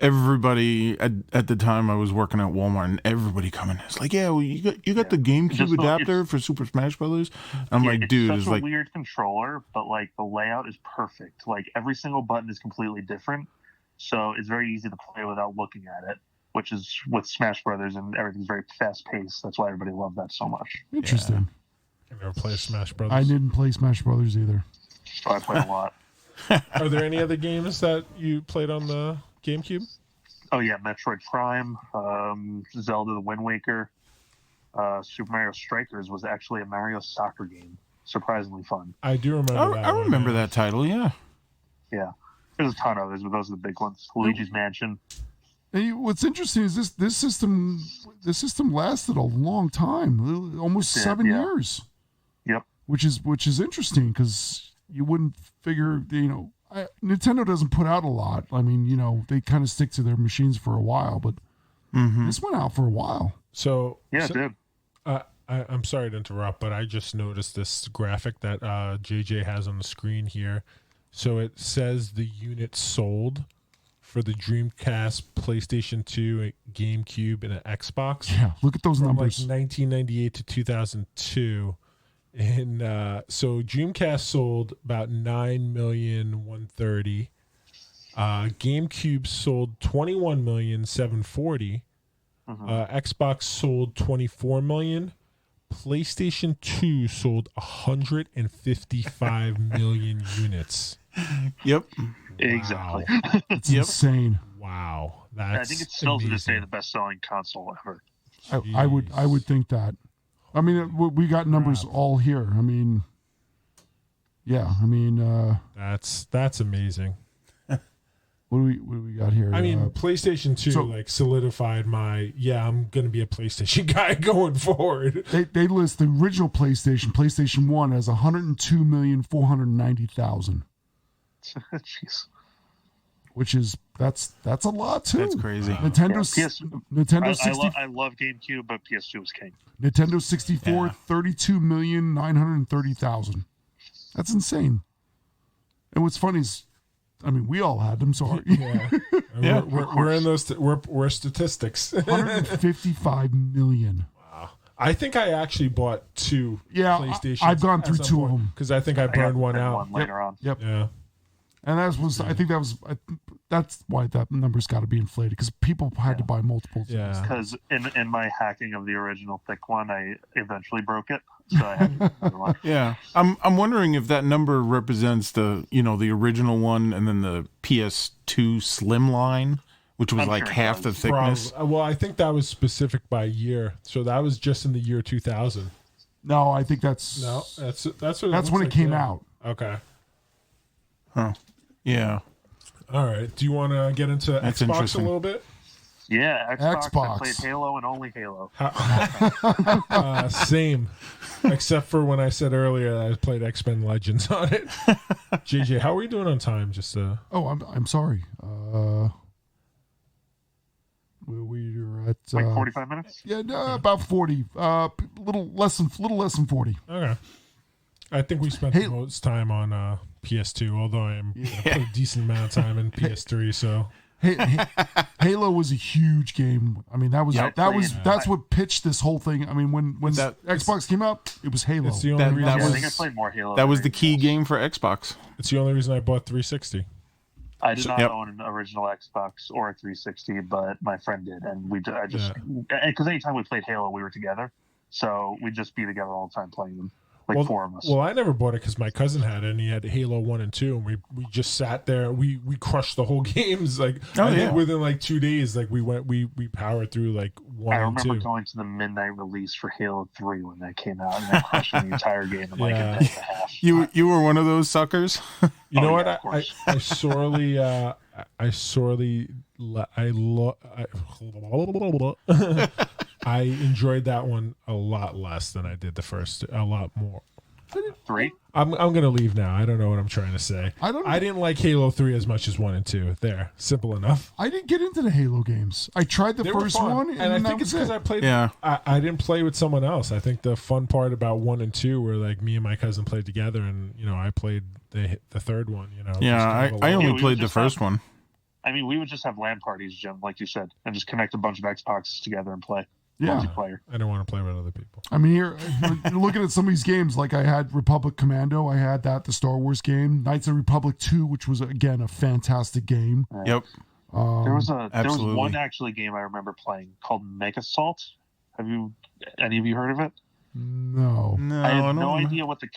everybody at the time I was working at Walmart, and everybody coming is like, "Yeah, well, you got the GameCube Just the- adapter for Super Smash Brothers." I'm Yeah, like, dude, such it's a like, weird controller, but like the layout is perfect. Like every single button is completely different, so it's very easy to play without looking at it. Which is with Smash Brothers, and everything's very fast paced. That's why everybody loved that so much. Interesting. I never played Smash Brothers. I didn't play Smash Brothers either. So I played a lot. Are there any other games that you played on the GameCube? Oh yeah, Metroid Prime, Zelda: The Wind Waker, Super Mario Strikers was actually a Mario soccer game. Surprisingly fun. I do remember that. I one, remember yeah. that title. Yeah, Yeah, there's a ton of others, but those are the big ones. Luigi's Mansion. And what's interesting is this system lasted a long time, almost Yeah, 7 yeah. years. Yep. Which is interesting because you wouldn't figure, Nintendo doesn't put out a lot. I mean, they kind of stick to their machines for a while, but this went out for a while. So Yeah, so- it did. I'm sorry to interrupt, but I just noticed this graphic that JJ has on the screen here. So it says the units sold for the Dreamcast, PlayStation 2, GameCube, and an Xbox Yeah, look at those from numbers. like 1998 to 2002. And so Dreamcast sold about 9,130,000. GameCube sold 21,740,000. Xbox sold 24 million. PlayStation 2 sold 155 million units. yep. Exactly. It's insane. Wow. That's I think it's still to this day amazing. the best selling console ever. I would think that. I mean, we got numbers all here. I mean, yeah. I mean, That's amazing. what do we got here? I mean, PlayStation 2 so- solidified my I'm gonna be a PlayStation guy going forward. they list the original PlayStation 1 as 102,490,000. Jeez. which is that's a lot too. That's crazy. Nintendo 60. I love GameCube, but PS2 was king. Nintendo 64, 32,930,000. That's insane. And what's funny is, I mean, we all had them, so Yeah, we're in those. We're statistics. 155 million. I think I actually bought 2 PlayStations. I've gone through 2 of them because I think I burned one out. Later on. Yep. Yeah. And I think that's why that number's got to be inflated, because people had to buy multiples. Yeah. Because in my hacking of the original thick one, I eventually broke it, so I had another one. Yeah, I'm wondering if that number represents the original one and then the PS2 Slim line, which was like half the thickness. Well, I think that was specific by year, so that was just in the year 2000. No, I think that's when it came out. Okay. Huh. Yeah. All right. Do you want to get into That's Xbox a interesting. little bit? Yeah, Xbox. I played Halo and only Halo. Same. Except for when I said earlier that I played X-Men Legends on it. JJ, how are we doing on time? Just Oh, I'm sorry. We're at like 45 minutes. Yeah, no, about 40. Little less than 40. Okay. I think we spent the most time on PS2, although I'm gonna put a decent amount of time in PS3. So Halo was a huge game. I mean, that's what pitched this whole thing. I mean, when Xbox came out, it was Halo. It's the only reason I think I played more Halo. That was the key game for Xbox. It's the only reason I bought 360. I did not own an original Xbox or a 360, but my friend did, and because anytime we played Halo, we were together, so we'd just be together all the time playing them. Like 4 of us. Well, I never bought it because my cousin had it, and he had Halo 1 and 2, and we just sat there. We crushed the whole games. Like I think within like 2 days, like we powered through like 1 and 2. I remember going to the midnight release for Halo 3 when that came out, and I crushed the entire game in like a day and a half. You were one of those suckers. You know what? Yeah, I enjoyed that one a lot less than I did the first. A lot more. 3. I'm gonna leave now. I don't know what I'm trying to say. I didn't like Halo 3 as much as 1 and 2. There, simple enough. I didn't get into the Halo games. I tried the first one, and I think it's because I played. Yeah. I didn't play with someone else. I think the fun part about 1 and 2 were like me and my cousin played together, and I played the third one. Yeah, I only played the first one. I mean, we would just have LAN parties, Jim, like you said, and just connect a bunch of Xboxes together and play. Yeah. Multiplayer. I don't want to play with other people. I mean, you're looking at some of these games, like I had Republic Commando. I had the Star Wars game. Knights of the Republic 2, which was, again, a fantastic game. Yep. There was one actually game I remember playing called Mega Assault. Have any of you heard of it? No. I have no idea what the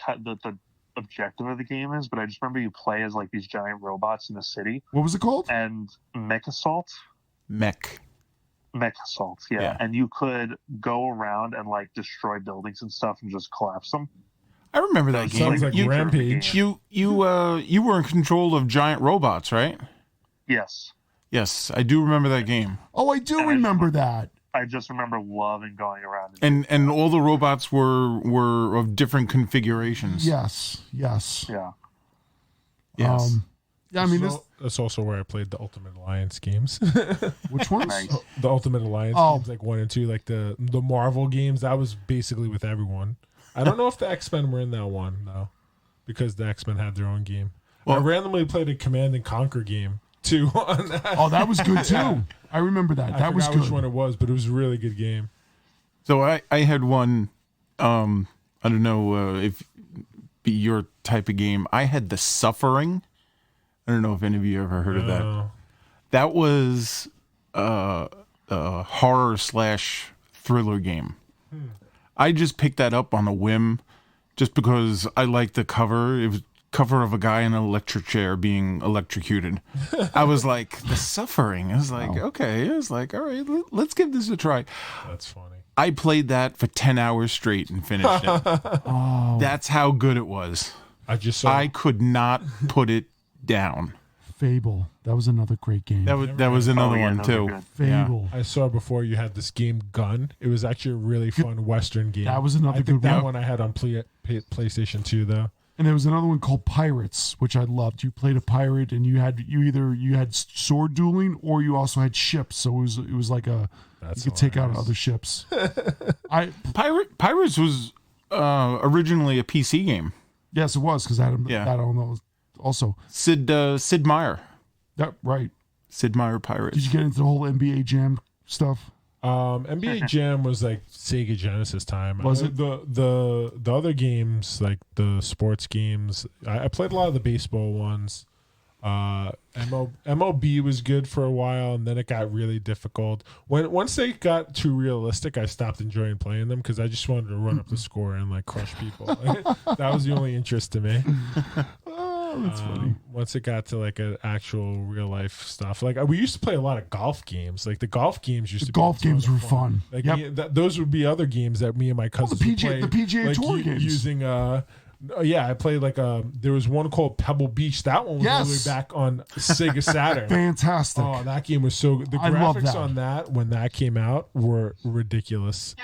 objective of the game is, but I just remember you play as like these giant robots in the city. What was it called? And Mech Assault. Mech Assault, yeah. And you could go around and like destroy buildings and stuff and just collapse them. I remember that game. Sounds like Rampage. You were in control of giant robots, right? Yes. Yes, I do remember that game. Oh, I do remember that. I just remember loving going around. And all the robots were of different configurations. Yes. Yeah. Yes. Yeah, I mean, that's also where I played the Ultimate Alliance games. Which ones? Nice. The Ultimate Alliance games, like 1 and 2, like the Marvel games. That was basically with everyone. I don't know if the X-Men were in that one though, because the X-Men had their own game. Well, I randomly played a Command and Conquer game too on that. Oh, that was good too. I remember that. That was good. Which one it was, but it was a really good game. So I had one. I don't know if be your type of game. I had The Suffering. I don't know if any of you ever heard of that. That was a horror / thriller game. I just picked that up on a whim just because I liked the cover. It was cover of a guy in an electric chair being electrocuted. I was like, The Suffering. I was like, okay. I was like, all right, let's give this a try. That's funny. I played that for 10 hours straight and finished it. That's how good it was. I could not put it down. Fable. That was another great game. That was another one too. Fable. I saw before you had this game Gun. It was actually a really fun Western game. That was another good one. That one I had on PlayStation 2 though. And there was another one called Pirates, which I loved. You played a pirate, and you had sword dueling, or you also had ships. So it was like you could take out other ships. Pirates was originally a PC game. Yes, it was, because I don't know. Also, Sid Meier. That right. Sid Meier Pirates. Did you get into the whole NBA Jam stuff? NBA Jam was like Sega Genesis time. Was it? The other games, like the sports games, I played a lot of the baseball ones. MLB was good for a while, and then it got really difficult. Once they got too realistic, I stopped enjoying playing them because I just wanted to run up the score and like crush people. That was the only interest to me. Oh, that's funny. Once it got to like an actual real life stuff, like we used to play a lot of golf games. Like the golf games used to. Golf games were fun. Like those would be other games that me and my cousins would play. The PGA like, Tour games using I played like there was one called Pebble Beach. That one was all the way back on Sega Saturn. Fantastic. Oh, that game was so good. The graphics on that when that came out were ridiculous.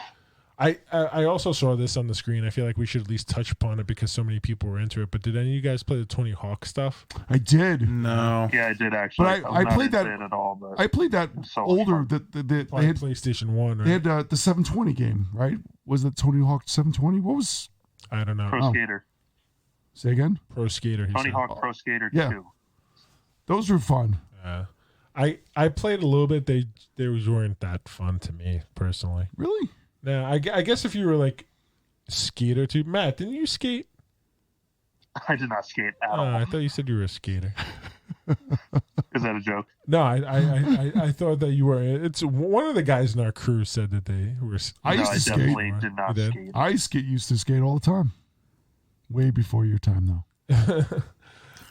I also saw this on the screen. I feel like we should at least touch upon it because so many people were into it. But did any of you guys play the Tony Hawk stuff? I did. No. Yeah, I did actually. But I played that at all. But I played that older. They had PlayStation 1. Right? They had the 720 game, right? Was it Tony Hawk 720? What was? I don't know. Pro Skater. Say again. Pro Skater. Tony Hawk Pro Skater 2. Those were fun. I played a little bit. They weren't that fun to me personally. Really? No, I guess if you were like skater too. Matt, didn't you skate? I did not skate at all. I thought you said you were a skater. Is that a joke? No, I thought that you were. It's one of the guys in our crew said that they were. I used to skate. Definitely did not skate. I used to skate all the time. Way before your time, though.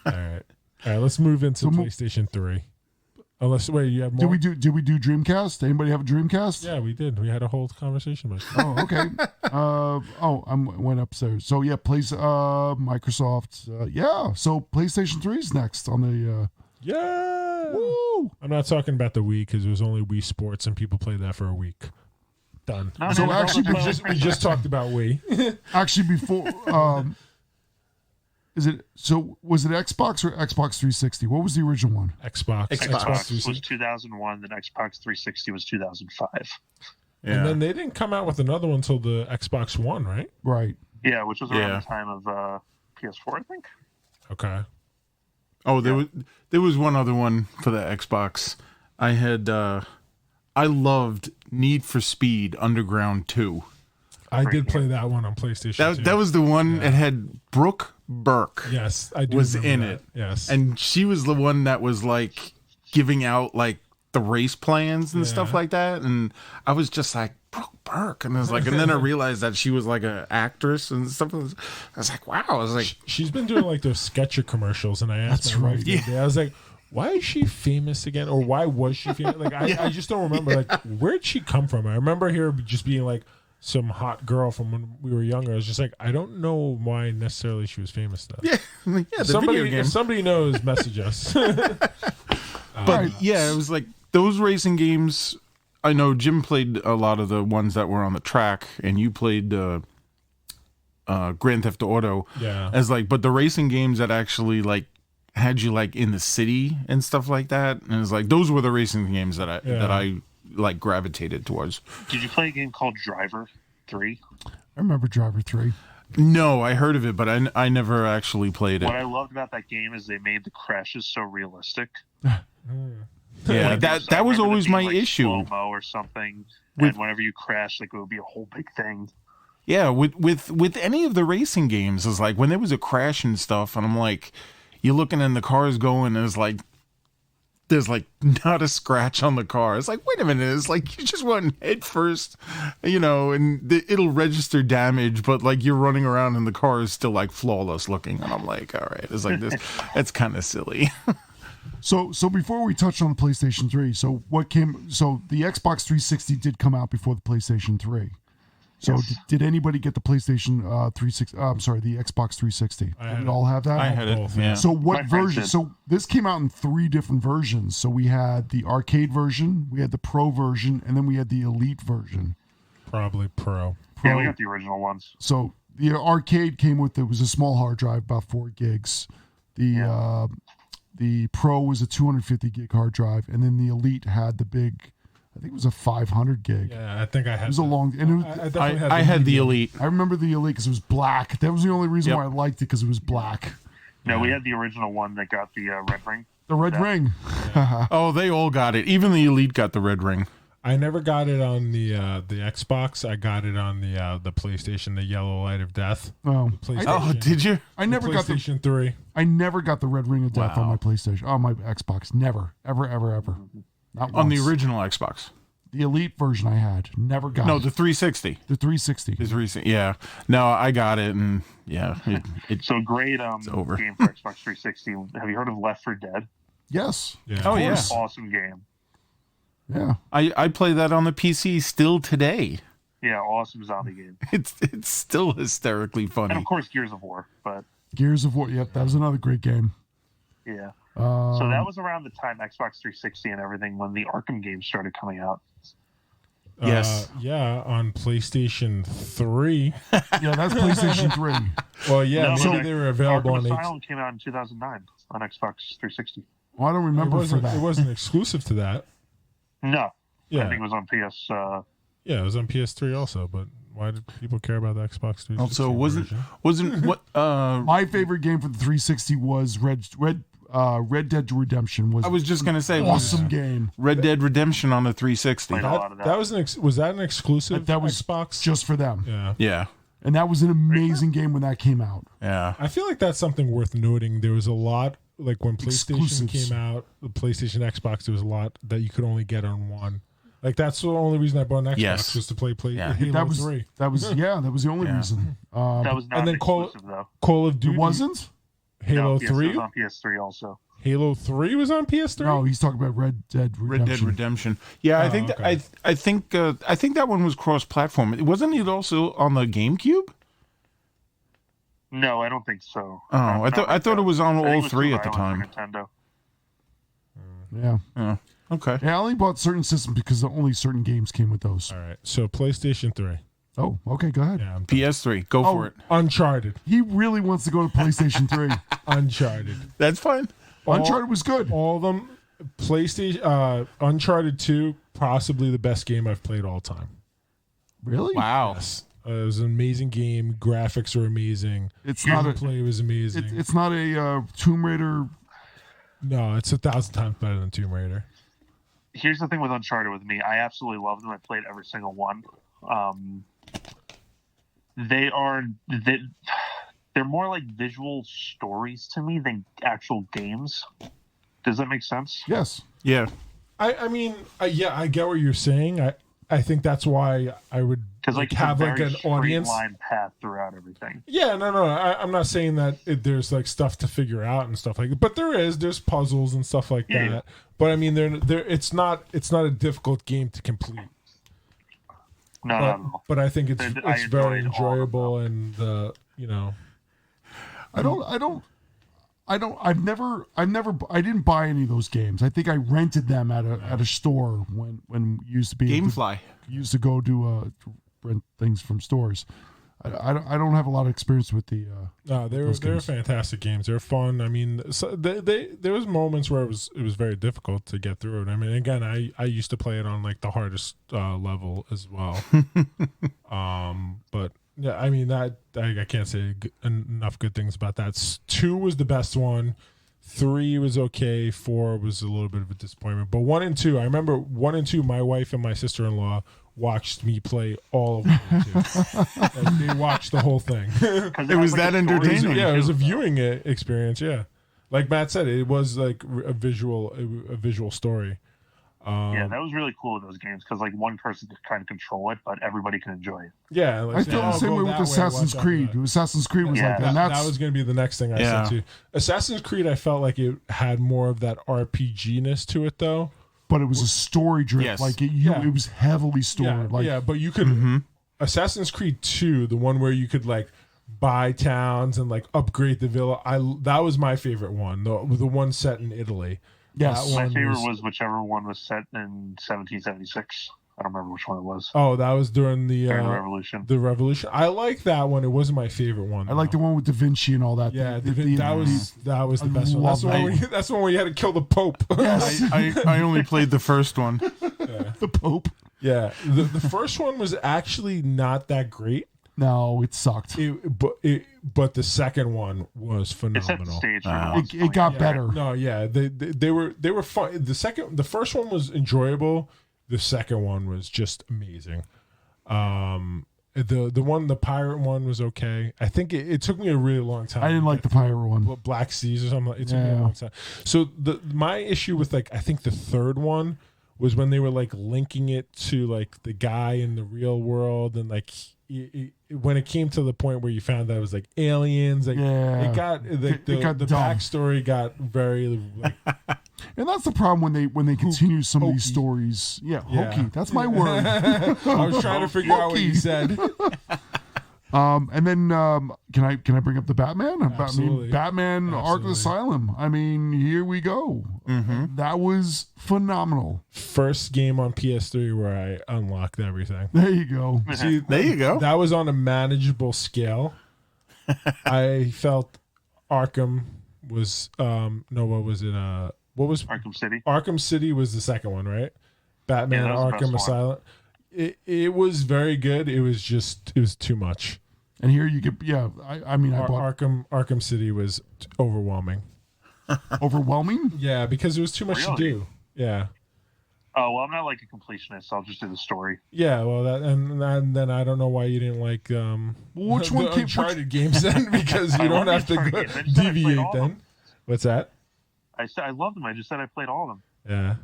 All right. Let's move into PlayStation 3. Unless you have more. Did we do Dreamcast? Anybody have a Dreamcast? Yeah, we did. We had a whole conversation about it. Oh, okay. I went upstairs. So yeah, Microsoft. So PlayStation 3 is next on the. Yeah. Woo! I'm not talking about the Wii because it was only Wii Sports and people played that for a week. Done. So actually, we just talked about Wii. Actually, before was it Xbox or Xbox 360? What was the original one? Xbox. Xbox was 2001, then Xbox 360 was 2005. Yeah. And then they didn't come out with another one until the Xbox One, right? Right. Yeah, which was around the time of PS4, I think. Okay. Oh, there was one other one for the Xbox. I loved Need for Speed Underground 2. I did play that one on PlayStation 2. That was the one that had Brooke Burke. Yes, I do was in that. it. Yes. And she was the one that was like giving out like the race plans and stuff like that. And I was just like, Brooke Burke. And I was like, and then I realized that she was like an actress and stuff. I was like, wow. I was like, she's been doing like those Sketcher commercials. And I asked my wife the other day, I was like, why is she famous again? Or why was she famous? Like, I just don't remember. Like, where'd she come from? I remember her just being like some hot girl from when we were younger. I was just like, I don't know why necessarily she was famous though. yeah, the video game. If somebody knows, message us. But yeah, it was like those racing games. I know Jim played a lot of the ones that were on the track, and you played Grand Theft Auto. Yeah. As like, but the racing games that actually like had you like in the city and stuff like that, and it's like those were the racing games that I like gravitated towards. Did you play a game called Driver 3? I remember Driver 3. No, I heard of it, but I never actually played it. What I loved about that game is they made the crashes so realistic. Yeah, that was always my issue. Slow-mo or something, and whenever you crash, like it would be a whole big thing. Yeah, with any of the racing games, it's like when there was a crash and stuff, and I'm like, you're looking and the car's going, and it's like, there's like not a scratch on the car. It's like, wait a minute, it's like you just went head first, and it'll register damage, but like you're running around and the car is still like flawless looking, and I'm like, all right, it's like this. It's kind of silly. So before we touch on the PlayStation 3, so the Xbox 360 did come out before the PlayStation 3. So did anybody get the PlayStation 360? I'm sorry, the Xbox 360. Did we all have that? I had it. Yeah. So what version? So this came out in 3 different versions. So we had the arcade version, we had the Pro version, and then we had the Elite version. Probably Pro. Yeah, we got the original ones. So The arcade came with, it was a small hard drive, about 4 gigs. The Pro was a 250 gig hard drive, and then the Elite had the big, I think it was a 500 gig. Yeah, I think I had. It was a long, and I had the Elite. I remember the Elite because it was black. That was the only reason why I liked it, because it was black. No, we had the original one that got the red ring. The red ring. Oh, they all got it. Even the Elite got the red ring. I never got it on the Xbox. I got it on the PlayStation, the Yellow Light of Death. Oh, Oh, did you? I never got the PlayStation 3. I never got the red ring of death on my PlayStation. On my Xbox. Never. Ever. Not On once. the original Xbox. The Elite version I had. Never got No, it. the 360. The 360. The 360. Yeah. No, I got it, and yeah, it So great over. game for Xbox 360. Have you heard of Left 4 Dead? Yes. Yeah. Oh, yeah. Awesome game. Yeah. I play that on the PC still today. Yeah, awesome zombie game. It's still hysterically And funny. of course, Gears of War. But Gears of War. Yep, that was another great game. yeah. So that was around the time Xbox 360 and everything when the Arkham games started coming out. Yes. Yeah, on PlayStation 3. Yeah, that's PlayStation 3. Well, yeah, No, maybe but they were available Arkham on Asylum came out in 2009 on Xbox 360. Well, I don't remember for It that. wasn't exclusive to that. No. Yeah. I think it was on PS. Yeah, it was on PS3 also, but why did people care about the Xbox 360? Also, version? wasn't what My favorite game for the 360 was Red Dead Redemption. Was I was just gonna say awesome game. Red Dead Redemption on the 360. Played a lot of that. That was that an exclusive That was Xbox? just for them. Yeah. Yeah. And that was an amazing game when that came out. Yeah. I feel like that's something worth noting. There was a lot, like when PlayStation Exclusives. came out, the PlayStation Xbox, there was a lot that you could only get on one. Like that's the only reason I bought an Xbox Yes. was to play Yeah. Halo That was 3. that was the only Yeah. reason. that was not and then exclusive, though. Call of It Duty. wasn't? Halo No, PS, it 3? was on PS3 also. Halo 3 was on PS3? No, he's talking about Red Dead Redemption. Red Dead Redemption. Yeah, I Oh, think okay. I think that one was cross-platform. Wasn't it also on the GameCube? No, I don't think so. Oh, I thought it was on I think it all was three too at the violent time. for Nintendo. Yeah. Oh, okay. Yeah, I only bought certain systems because only certain games came with those. All right. So PlayStation 3. Oh, okay, go ahead. Yeah, PS3. Go for it. Uncharted. He really wants to go to PlayStation 3. Uncharted. That's fine. Uncharted was good. All of them. PlayStation. Uncharted 2, possibly the best game I've played all time. Really? Wow. It was an amazing game. Graphics are amazing. It's not a Gameplay was amazing. it's not a Tomb Raider. No, it's 1,000 times better than Tomb Raider. Here's the thing with Uncharted with me. I absolutely love them. I played every single one. They're more like visual stories to me than actual games. Does that make sense? Yes. Yeah. I mean, yeah, I get what you're saying. I think that's why I would Because like have it's a like very an straight audience. line path throughout everything. Yeah, no. I'm not saying that there's like stuff to figure out and stuff like that, but there's puzzles and stuff like that. Yeah. But I mean, it's not a difficult game to complete. No, not at all. But I think it's I very enjoyed all of enjoyable and I didn't buy any of those games. I think I rented them at a store when used to be Gamefly. used to go to rent things from stores. I don't have a lot of experience with the. No, they were fantastic games. They're fun. I mean, so there was moments where it was very difficult to get through it. I mean, again, I used to play it on like the hardest level as well. But yeah, I mean that I can't say enough good things about that. 2 was the best one. 3 was okay. 4 was a little bit of a disappointment. But 1 and 2, I remember 1 and 2. My wife and my sister-in-law watched me play all of 1 and 2. Like, they watched the whole thing. It was that entertaining. Yeah, it was a viewing experience. Yeah, like Matt said, it was like a visual story. Yeah, that was really cool with those games because like one person could kind of control it, but everybody can enjoy it. Yeah, like, I feel the same way with Assassin's Creed. Assassin's Creed was like that. And That was going to be the next thing I said too. Assassin's Creed, I felt like it had more of that RPG-ness to it, though. But it was a story driven. Yes. Like it was heavily stored. But you could Assassin's Creed 2, the one where you could like buy towns and like upgrade the villa. That was my favorite one. The one set in Italy. Yes. My favorite was whichever one was set in 1776. I don't remember which one it was. Oh, that was during the Revolution. The Revolution. I like that one. It wasn't my favorite one. I like the one with Da Vinci and all that. Yeah, that was the best one. That's the one where you had to kill the Pope. Yes. I only played the first one. Yeah. The Pope. Yeah, the first one was actually not that great. No, it sucked. But the second one was phenomenal. It set the stage for It got better. No, yeah, they were fun. The first one was enjoyable. The second one was just amazing. The pirate one was okay. I think it took me a really long time. I didn't like the pirate one. Black Seas or something. It took me a long time. So my issue with I think the third one was when they were linking it to the guy in the real world, and when it came to the point where you found that it was aliens, it got the backstory got very and that's the problem when they continue some of these stories. Hokey. That's my word. I was trying to figure out what you said. And then can I bring up the Batman? Absolutely. Batman Arkham Asylum. I mean, here we go. Mm-hmm. That was phenomenal. First game on PS3 where I unlocked everything. There you go. See, there you go. That was on a manageable scale. I felt Arkham was what was it? What was Arkham City? Arkham City was the second one, right? Batman Arkham Asylum. It was very good. It was too much. And here you get I bought Arkham City was overwhelming. Overwhelming? Yeah, because there was too much to do. Yeah. Oh well, I'm not a completionist. So I'll just do the story. Yeah, well, then I don't know why you didn't like which one the Uncharted games then, because you don't have to deviate then. What's that? I said I love them. I just said I played all of them. Yeah.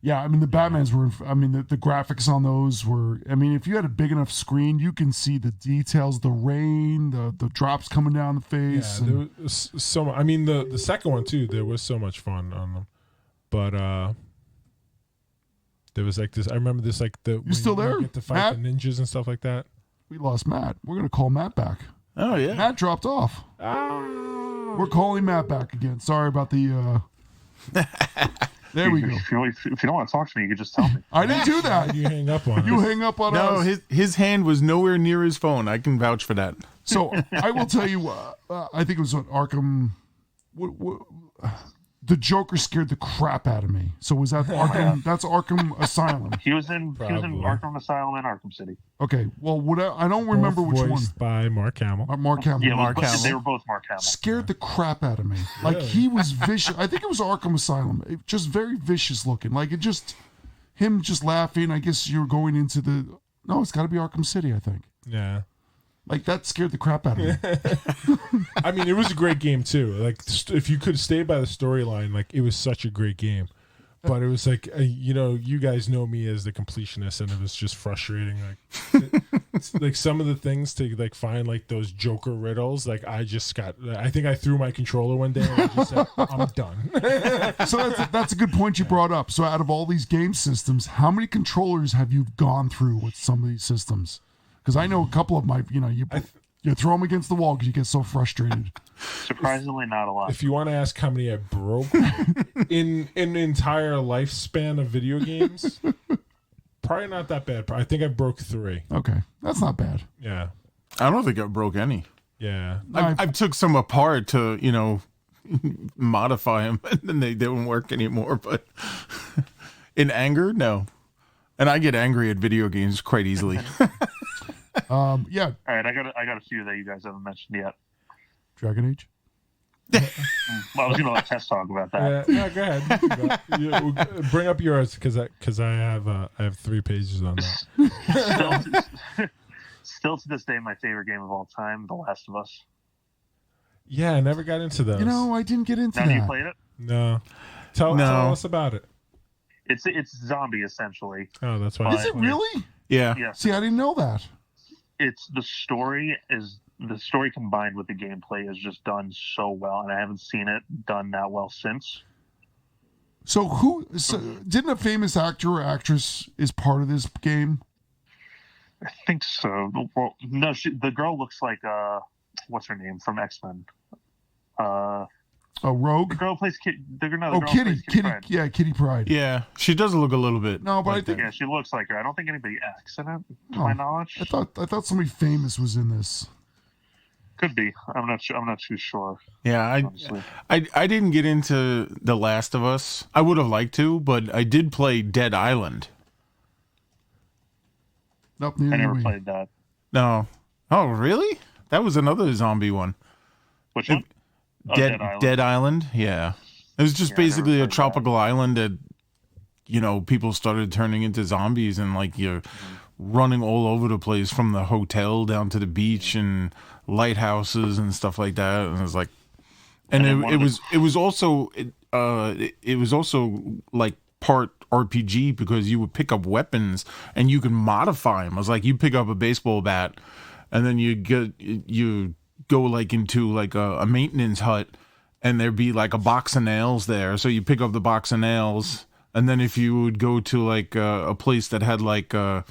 Yeah, I mean the Batmans were. I mean the graphics on those were. I mean, if you had a big enough screen, you can see the details, the rain, the drops coming down the face. Yeah, there was so. I mean the second one too. There was so much fun on them, but there was this. I remember this You still there? Get to fight Matt? the ninjas and stuff like that. We lost Matt. We're gonna call Matt back. Oh yeah, Matt dropped off. We're calling Matt back again. Sorry about the. There we go. If you don't want to talk to me, you could just tell me. I didn't do that. You hang up on You us. hang up on no, us. his hand was nowhere near his phone. I can vouch for that. So I will tell you, I think it was Arkham. The Joker scared the crap out of me. So was that Arkham? That's Arkham Asylum. He was in Arkham Asylum and Arkham City. Okay. Well, I don't remember Both which one. voiced by Mark Hamill. Mark Hamill. Yeah, Mark Hamill. They were both Mark Hamill. Scared the crap out of me. Like he was vicious. I think it was Arkham Asylum. Just very vicious looking. Like him just laughing. I guess you're going into the. No, it's got to be Arkham City. I think. Yeah. Like that scared the crap out of me. I mean, it was a great game too. If you could stay by the storyline, it was such a great game. But it was you guys know me as the completionist, and it was just frustrating. Some of the things to find those Joker riddles. I think I threw my controller one day and I just said, I'm done. So that's a good point you brought up. So out of all these game systems, how many controllers have you gone through with some of these systems? Because I know a couple of my, you throw them against the wall because you get so frustrated. Surprisingly, not a lot. If you want to ask how many I broke in an entire lifespan of video games, probably not that bad. I think I broke 3. Okay, that's not bad. Yeah. I don't think I broke any. Yeah. I took some apart to modify them, and then they didn't work anymore. But in anger, no. And I get angry at video games quite easily. Yeah. All right, I got a few that you guys haven't mentioned yet. Dragon Age. Well, I was going to let Tess talk about that. Yeah, go ahead. Bring up yours because I have 3 pages on that. Still to this day, my favorite game of all time, The Last of Us. Yeah, I never got into those. I didn't get into None that. of you played it? No. Tell us about it. It's zombie essentially. Oh, that's why. Is it really? Yeah. Yes. See, I didn't know that. It's the story combined with the gameplay is just done so well, and I haven't seen it done that well since. So didn't a famous actor or actress is part of this game? I think so. Well, no, the girl looks like what's her name from X-Men? Oh, The Rogue. girl plays Kid. The girl, no, the Oh, girl Kitty. plays Kitty. Pride. Yeah, Kitty Pride. Yeah, she does look a little bit. No, but I like think that. Yeah, she looks like her. I don't think anybody acts in it, to Oh, my knowledge. I thought somebody famous was in this. Could be. I'm not sure. I'm not too sure. Yeah, Honestly. I didn't get into The Last of Us. I would have liked to, but I did play Dead Island. Nope, I neither never did we. played that. No. Oh, really? That was another zombie one. Which one? Oh, Dead Island. Yeah. It was just Yeah, I never basically a played that. tropical island that, people started turning into zombies, and like you're running all over the place from the hotel down to the beach and lighthouses and stuff like that. And it was like, and it was also like part RPG, because you would pick up weapons and you can modify them. It was like you pick up a baseball bat, and then you go like into like a maintenance hut, and there'd be like a box of nails there. So you pick up the box of nails, and then if you would go to like a place that had like a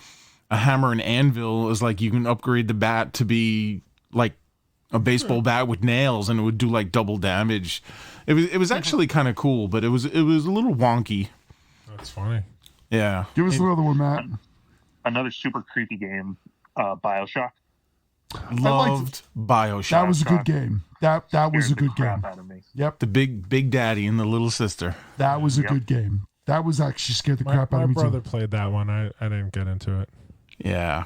hammer and anvil, is like you can upgrade the bat to be like a baseball bat with nails, and it would do like double damage. It was actually kind of cool, but it was a little wonky. That's funny. Yeah. Give us another one, Matt. Another super creepy game, BioShock. Loved BioShock. That was a good game. That was a Scared the good crap game. out of me. Yep, the big daddy and the little sister. that was a Yep. good game. That was actually scared the My crap out of me brother too. played that one. I didn't get into it. Yeah.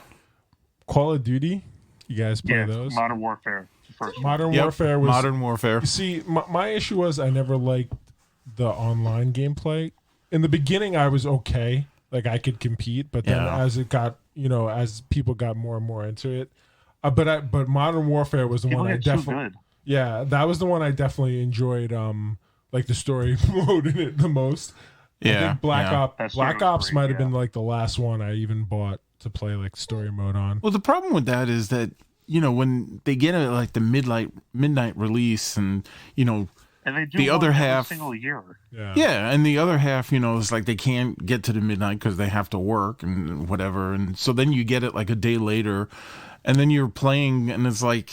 Call of Duty. You guys play Yeah, those? Modern Warfare. The first one. Modern Yep. Warfare was. Modern Warfare. You see, my issue was I never liked the online gameplay. In the beginning, I was okay. Like I could compete, but then Yeah. as it got, as people got more and more into it, but Modern Warfare was the People one I get too definitely, good. yeah, that was the one I definitely enjoyed. Like the story mode in it the most. I Yeah. think Black yeah. Ops, That story Black was Ops great, might have yeah. been like the last one I even bought to play like story mode on. Well, the problem with that is that, when they get a, like the midnight release, and And they do The one other every half- single year. yeah, and the other half, it's like they can't get to the midnight because they have to work and whatever, and so then you get it like a day later, and then you're playing, and it's like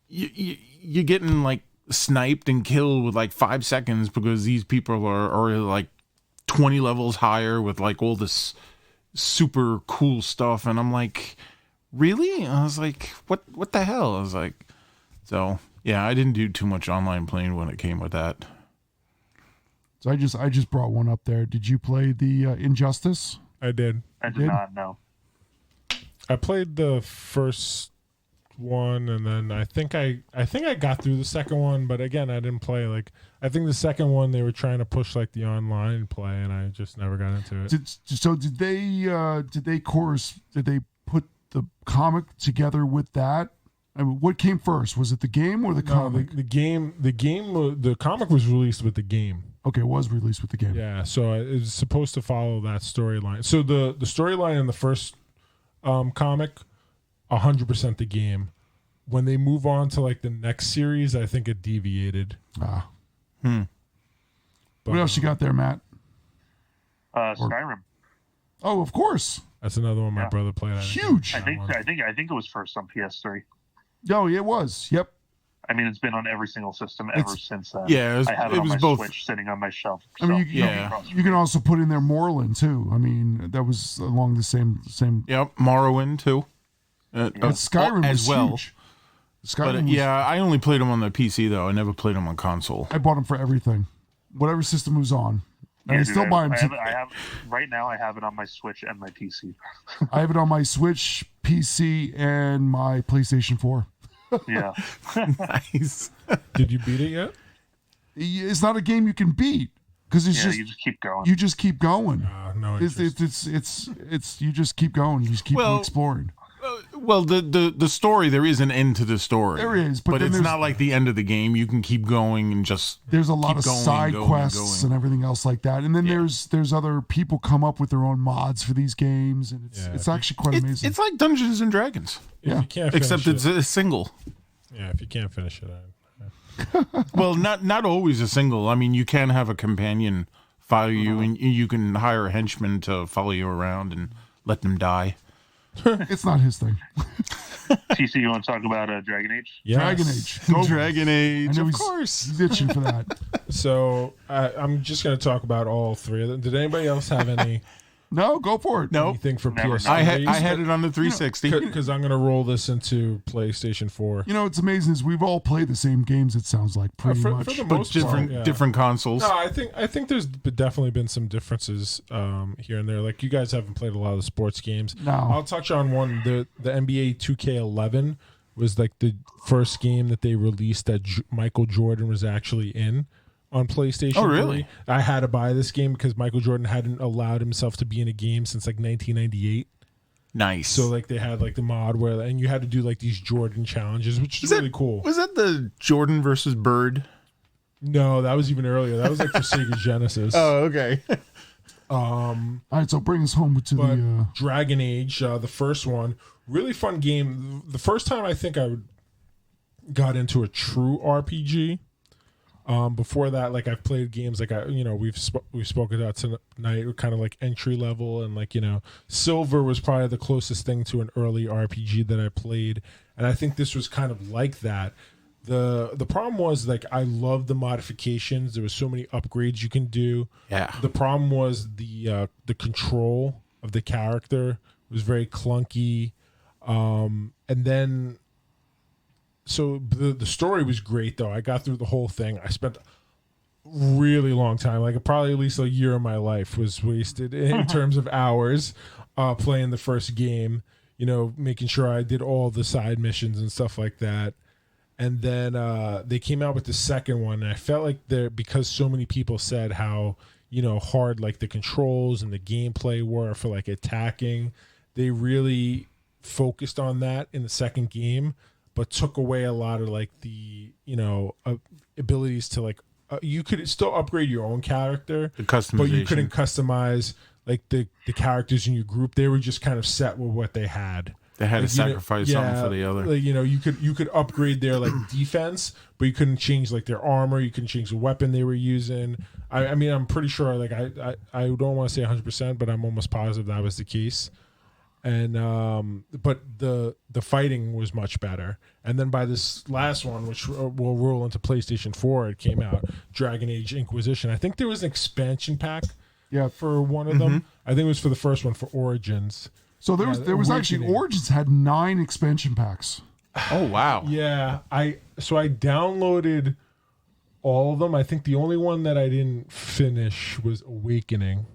you're getting like sniped and killed with like 5 seconds because these people are like 20 levels higher with like all this super cool stuff, and I'm like, really? I was like, what the hell? I was like, so yeah, I didn't do too much online playing when it came with that. So I just brought one up there. Did you play the Injustice? I did. I did Did? not know. I played the first one, and then I think I got through the second one, but again, I didn't play. Like I think the second one they were trying to push like the online play, and I just never got into it. Did they put the comic together with that? I mean, what came first? Was it the game or the No, comic? the comic was released with the game. Okay, it was released with the game. Yeah, so it's supposed to follow that storyline. So the storyline in the first comic, 100% the game. When they move on to like the next series, I think it deviated. Ah. But, What else you got there, Matt? Skyrim. Oh, of course. That's another one my Yeah. brother played. I didn't Huge. get I that think one. I think it was first on PS3. Oh, it was. Yep. I mean, it's been on every single system ever It's- since then. Yeah, I have it, it on was my both. Switch sitting on my shelf. I mean, Yeah. you can also put in there Moreland too. I mean, that was along the same. Yep, Morrowind too. But Skyrim as was well. huge. But Skyrim was, yeah, I only played them on the PC though. I never played them on console. I bought them for everything, whatever system was on. And I dude, still buy them. I have right now. I have it on my Switch and my PC. I have it on my Switch, PC, and my PlayStation 4. Yeah, Nice. Did you beat it yet? It's not a game you can beat because it's yeah. You just keep going. you just keep going. No It's you just keep going. You just keep Well, exploring. Well, the story, there is an end to the story. There is, but then it's there's- not like the end of the game. You can keep going and just There's a lot keep of going, side going, quests going. and everything else like that. And then Yeah. there's other people come up with their own mods for these games, and it's Yeah. actually quite amazing. It's like Dungeons and Dragons, If Yeah. you can't finish except it, it's a single. yeah. If you can't finish it, Well, not always a single. I mean, you can have a companion follow you, and you can hire a henchman to follow you around and let them die. It's not his thing. TC, you want to talk about Dragon Age? Yes. Dragon Age. Go. Dragon I Age, know of he's course. itching for that. So I'm just going to talk about all three of them. Did anybody else have No, go for it. No, anything for Never PS3? I had it on the 360. Because I'm going to roll this into PlayStation 4. You know, what's amazing is we've all played the same games. It sounds like pretty for much. the but most part, yeah. different consoles. No, I think there's definitely been some differences here and there. Like you guys haven't played a lot of the sports games. No. I'll touch on one. The NBA 2K11 was like the first game that they released that Michael Jordan was actually in on PlayStation. Oh, really? 3. I had to buy this game because Michael Jordan hadn't allowed himself to be in a game since like 1998. Nice. So like they had like the mod where and you had to do like these Jordan challenges, which is really cool. Was that the Jordan versus Bird? No, that was even earlier. That was like for Sega Genesis. Oh, okay. All right, so bring us home to But the. Dragon Age, the first one, really fun game. The first time I think I got into a true RPG. Before that, like I've played games like we've spoken about tonight, kind of like entry level, and like Silver was probably the closest thing to an early RPG that I played, and I think this was kind of like that. The problem was like I loved the modifications. There was so many upgrades you can do. Yeah. The problem was the control of the character was very clunky, and then. So the story was great though. I got through the whole thing. I spent a really long time, like probably at least a year of my life was wasted in terms of hours playing the first game. Making sure I did all the side missions and stuff like that. And then they came out with the second one, and I felt like because so many people said how hard like the controls and the gameplay were for like attacking, they really focused on that in the second game. But took away a lot of like the abilities to like you could still upgrade your own character, The customization. but you couldn't customize like the characters in your group. They were just kind of set with what they had. They had to Like, sacrifice something for the other. Like, you could upgrade their like defense, but you couldn't change like their armor. You couldn't change the weapon they were using. I mean, I'm pretty sure. Like I don't want to say 100%, but I'm almost positive that was the case. And but the fighting was much better. And then by this last one, which will roll into PlayStation 4, it came out, Dragon Age Inquisition. I think there was an expansion pack for one of them. I think it was for the first one for Origins. So there was actually Origins had 9 expansion packs. Oh, wow. Yeah, I downloaded all of them. I think the only one that I didn't finish was Awakening.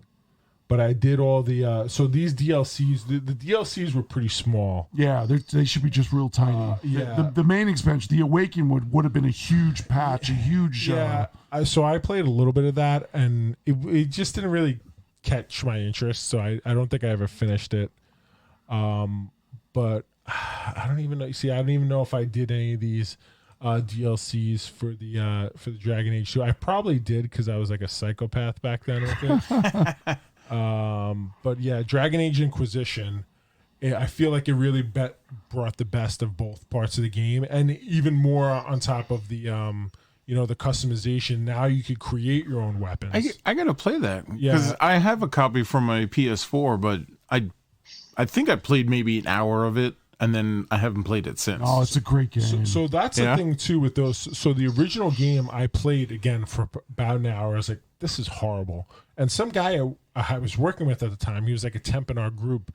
But I did all the so these DLCs. The DLCs were pretty small. Yeah, they should be just real tiny. The main expansion, the Awakening, would have been a huge patch, a huge. Yeah, so I played a little bit of that, and it just didn't really catch my interest. So I don't think I ever finished it. But I don't even know. See, I don't even know if I did any of these DLCs for the Dragon Age 2. I probably did because I was like a psychopath back then with it. But yeah, Dragon Age Inquisition, I feel like it really brought the best of both parts of the game, and even more on top of the the customization. Now you could create your own weapons. I gotta play that because Yeah. I have a copy from my PS4, but I think I played maybe an hour of it, and then I haven't played it since. Oh, it's a great game. So that's the thing too with those. So the original game I played again for about an hour. I was like, this is horrible. And some guy I was working with at the time, he was like a temp in our group.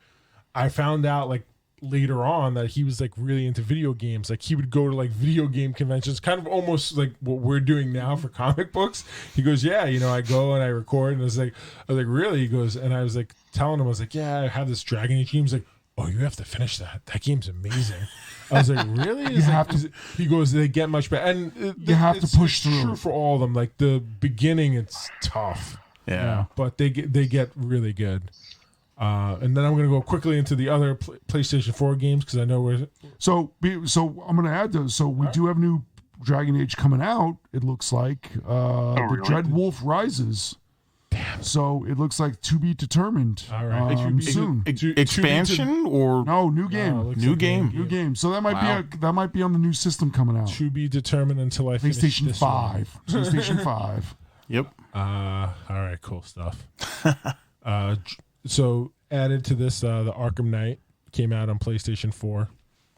I found out like later on that he was like really into video games. Like he would go to like video game conventions, kind of almost like what we're doing now for comic books. He goes, yeah, I go and I record, and I was like, really? He goes, and I was like telling him, I was like, yeah, I have this Dragon Age game. He's like, oh, you have to finish that. That game's amazing. I was like, really? He goes, they get much better. And you have to push through. True for all of them. Like the beginning, it's tough. Yeah. But they get really good. And then I'm going to go quickly into the other PlayStation 4 games because I know we're... So I'm going to add those. So we do have new Dragon Age coming out, it looks like. The really? Dreadwolf Rises. Damn. So it looks like to be determined. All right. Soon. Expansion or No, new game. new game? New game. So that might be on the new system coming out. To be determined until I finish PlayStation this 5. PlayStation 5. Yep. All right, cool stuff. So added to this, the Arkham Knight came out on PlayStation 4.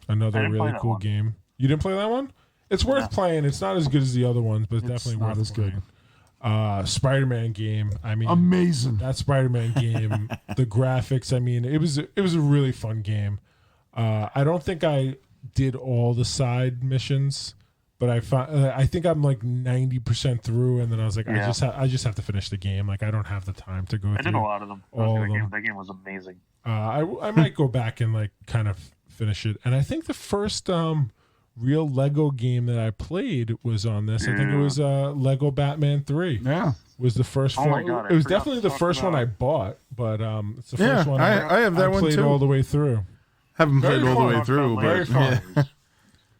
Another I didn't play really that cool one. game. You didn't play that one? It's worth playing. It's not as good as the other ones, but it's definitely not worth as good. playing. Spider-Man game. I mean, Amazing. that Spider-Man game, the graphics. I mean, it was a really fun game. I don't think I did all the side missions, but I think I'm like 90% through, and then I was like, Yeah. I just have to finish the game. Like I don't have the time to go I through did a lot of them. all of them. That game was amazing. I might go back and like kind of finish it. And I think the first real Lego game that I played was on this. I think it was Lego Batman 3. Yeah. Was the first Oh my one. God, I It was forgot definitely to the talk first one about- I bought, but it's the first one I have that I one played too. all the way through. Haven't Very played all the fun. way through, Very but fun. yeah.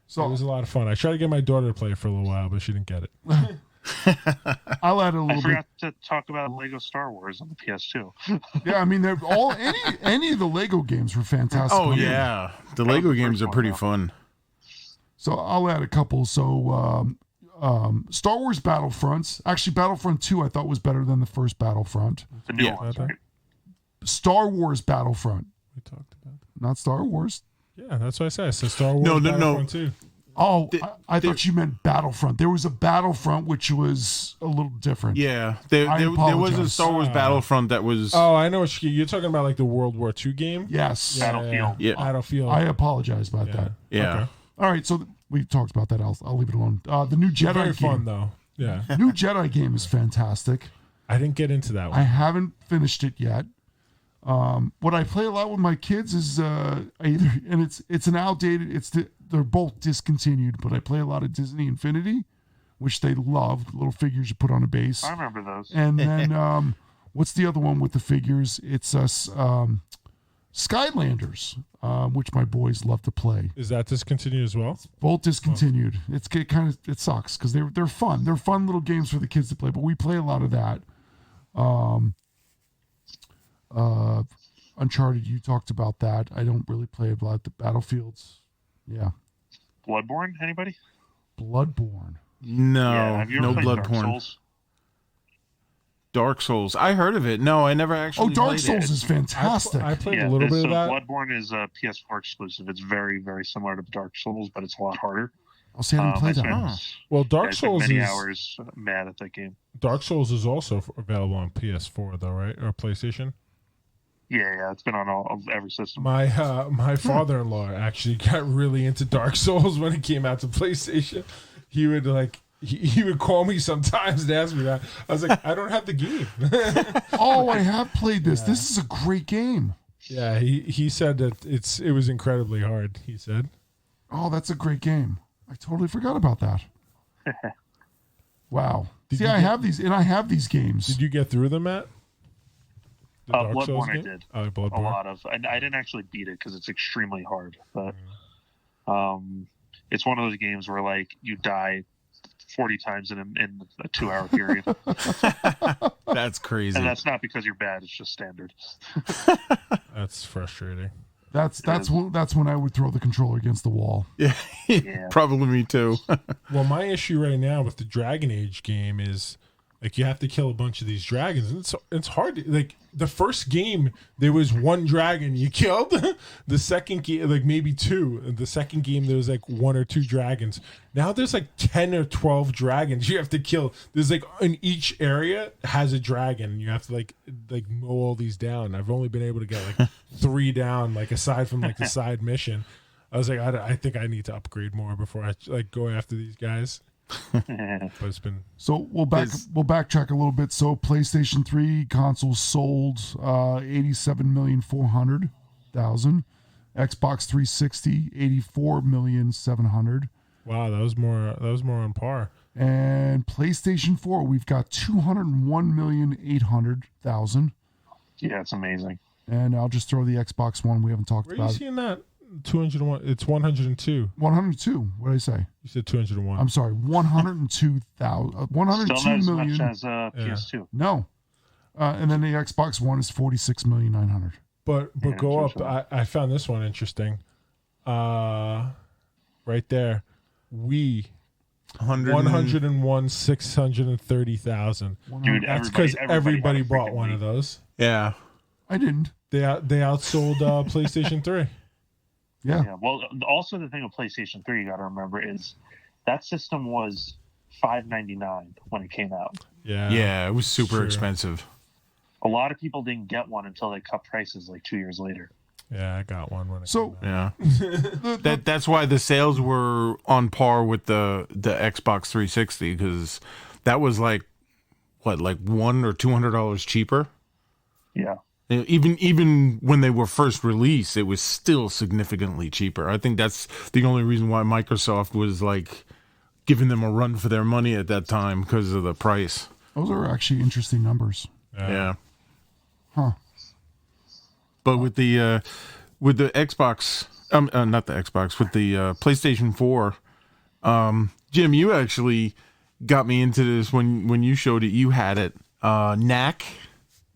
So it was a lot of fun. I tried to get my daughter to play it for a little while, but she didn't get it. I'll add a I little bit. forgot to talk about Lego Star Wars on the PS2. Yeah, I mean, they're all any of the Lego games were fantastic. Oh yeah, the Lego the games first are one, pretty though. fun. So I'll add a couple. So Star Wars Battlefronts. Actually, Battlefront 2 I thought was better than the first Battlefront. The new Yeah. ones, right? Star Wars Battlefront, We talked about it. not Star Wars. Yeah, that's what I said. I said Star Wars No. Battlefront 2. Oh, The- I thought you meant Battlefront. There was a Battlefront which was a little different. Yeah, I there was a apologize. Star Wars Battlefront that was. Oh, I know what you're talking about, like the World War II game. Yes. Yeah, Battlefield. Yeah. Battlefield. I apologize about that. Yeah. Okay. All right, so we talked about that. I'll leave it alone. The new Jedi Very game. fun though. Yeah, New Jedi game is fantastic. I didn't get into that one. I haven't finished it yet. What I play a lot with my kids is it's an outdated. They're both discontinued, but I play a lot of Disney Infinity, which they love. Little figures you put on a base, I remember those. and then what's the other one with the figures? It's Skylanders, which my boys love to play. Is that discontinued as well? Both discontinued. It sucks because they're fun. They're fun little games for the kids to play, but we play a lot of that. Uncharted, you talked about that. I don't really play a lot. The Battlefields, yeah. Bloodborne, anybody? Bloodborne. No, Yeah, have you ever no played blood Dark porn. Souls? Dark Souls. I heard of it. No, I never actually. Oh, Dark played Souls it. is fantastic. I played Yeah, a little bit so of that. Bloodborne is a PS4 exclusive. It's very, very similar to Dark Souls, but it's a lot harder. I'll say I didn't play I that. spent- one. Oh. Well, I Dark spent Souls many is hours mad at that game. Dark Souls is also available on PS4 though, right? Or PlayStation. Yeah, it's been on every system. My father-in-law actually got really into Dark Souls when it came out to PlayStation. He would he would call me sometimes and ask me that. I was like, I don't have the game. Oh, I have played this. This is a great game. Yeah, he said that it was incredibly hard. He said. Oh, that's a great game. I totally forgot about that. Wow. See, I have these games. Did you get through them, Matt? The Dark Souls Bloodborne I game? did. Oh, A Bloodborne. lot of. I didn't actually beat it because it's extremely hard. But it's one of those games where like you die 40 times in a 2-hour period, That's crazy. and that's not because you're bad. It's just standard. That's frustrating. That's when I would throw the controller against the wall. yeah, Yeah. probably me too. Well, my issue right now with the Dragon Age game is like you have to kill a bunch of these dragons, and it's hard. Like the first game, there was one dragon you killed. The second game, like maybe two. The second game, there was like one or two dragons. Now there's like 10 or 12 dragons you have to kill. There's like in each area has a dragon. You have to like mow all these down. I've only been able to get like 3 down, like aside from like the side mission. I was like, I think I need to upgrade more before I like go after these guys. But it's been So we'll backtrack a little bit. So PlayStation 3 consoles sold 87,400,000. Xbox 360 84,700,000. wow. That was more on par. And PlayStation 4 we've got 201,800,000. Yeah, it's amazing. And I'll just throw the Xbox One we haven't talked Where are you about. seeing that? 201. It's 102. 102. What did I say? You said 201. I'm sorry. 102,000. Still 102 not as million. much as PS2. No. And then the Xbox One is 46,900,000. But Yeah, go sure, up. I found this one interesting. Right there. We 101 630,000. Dude, That's because everybody had a bought freaking one Wii. of those. Yeah. I didn't. They outsold PlayStation 3. Yeah. Well, also the thing with PlayStation 3 you got to remember is that system was $599 when it came out. Yeah, it was super Sure. expensive. A lot of people didn't get one until they cut prices like 2 years later. Yeah, I got one when it So came out. Yeah. That's why the sales were on par with the Xbox 360, because that was like $100 or $200 cheaper. Yeah. Even when they were first released, it was still significantly cheaper. I think that's the only reason why Microsoft was like giving them a run for their money at that time, because of the price. those are actually interesting numbers. Yeah. Huh. But with the Xbox, not the Xbox, with the PlayStation 4, Jim, you actually got me into this when you showed it. You had it. Knack.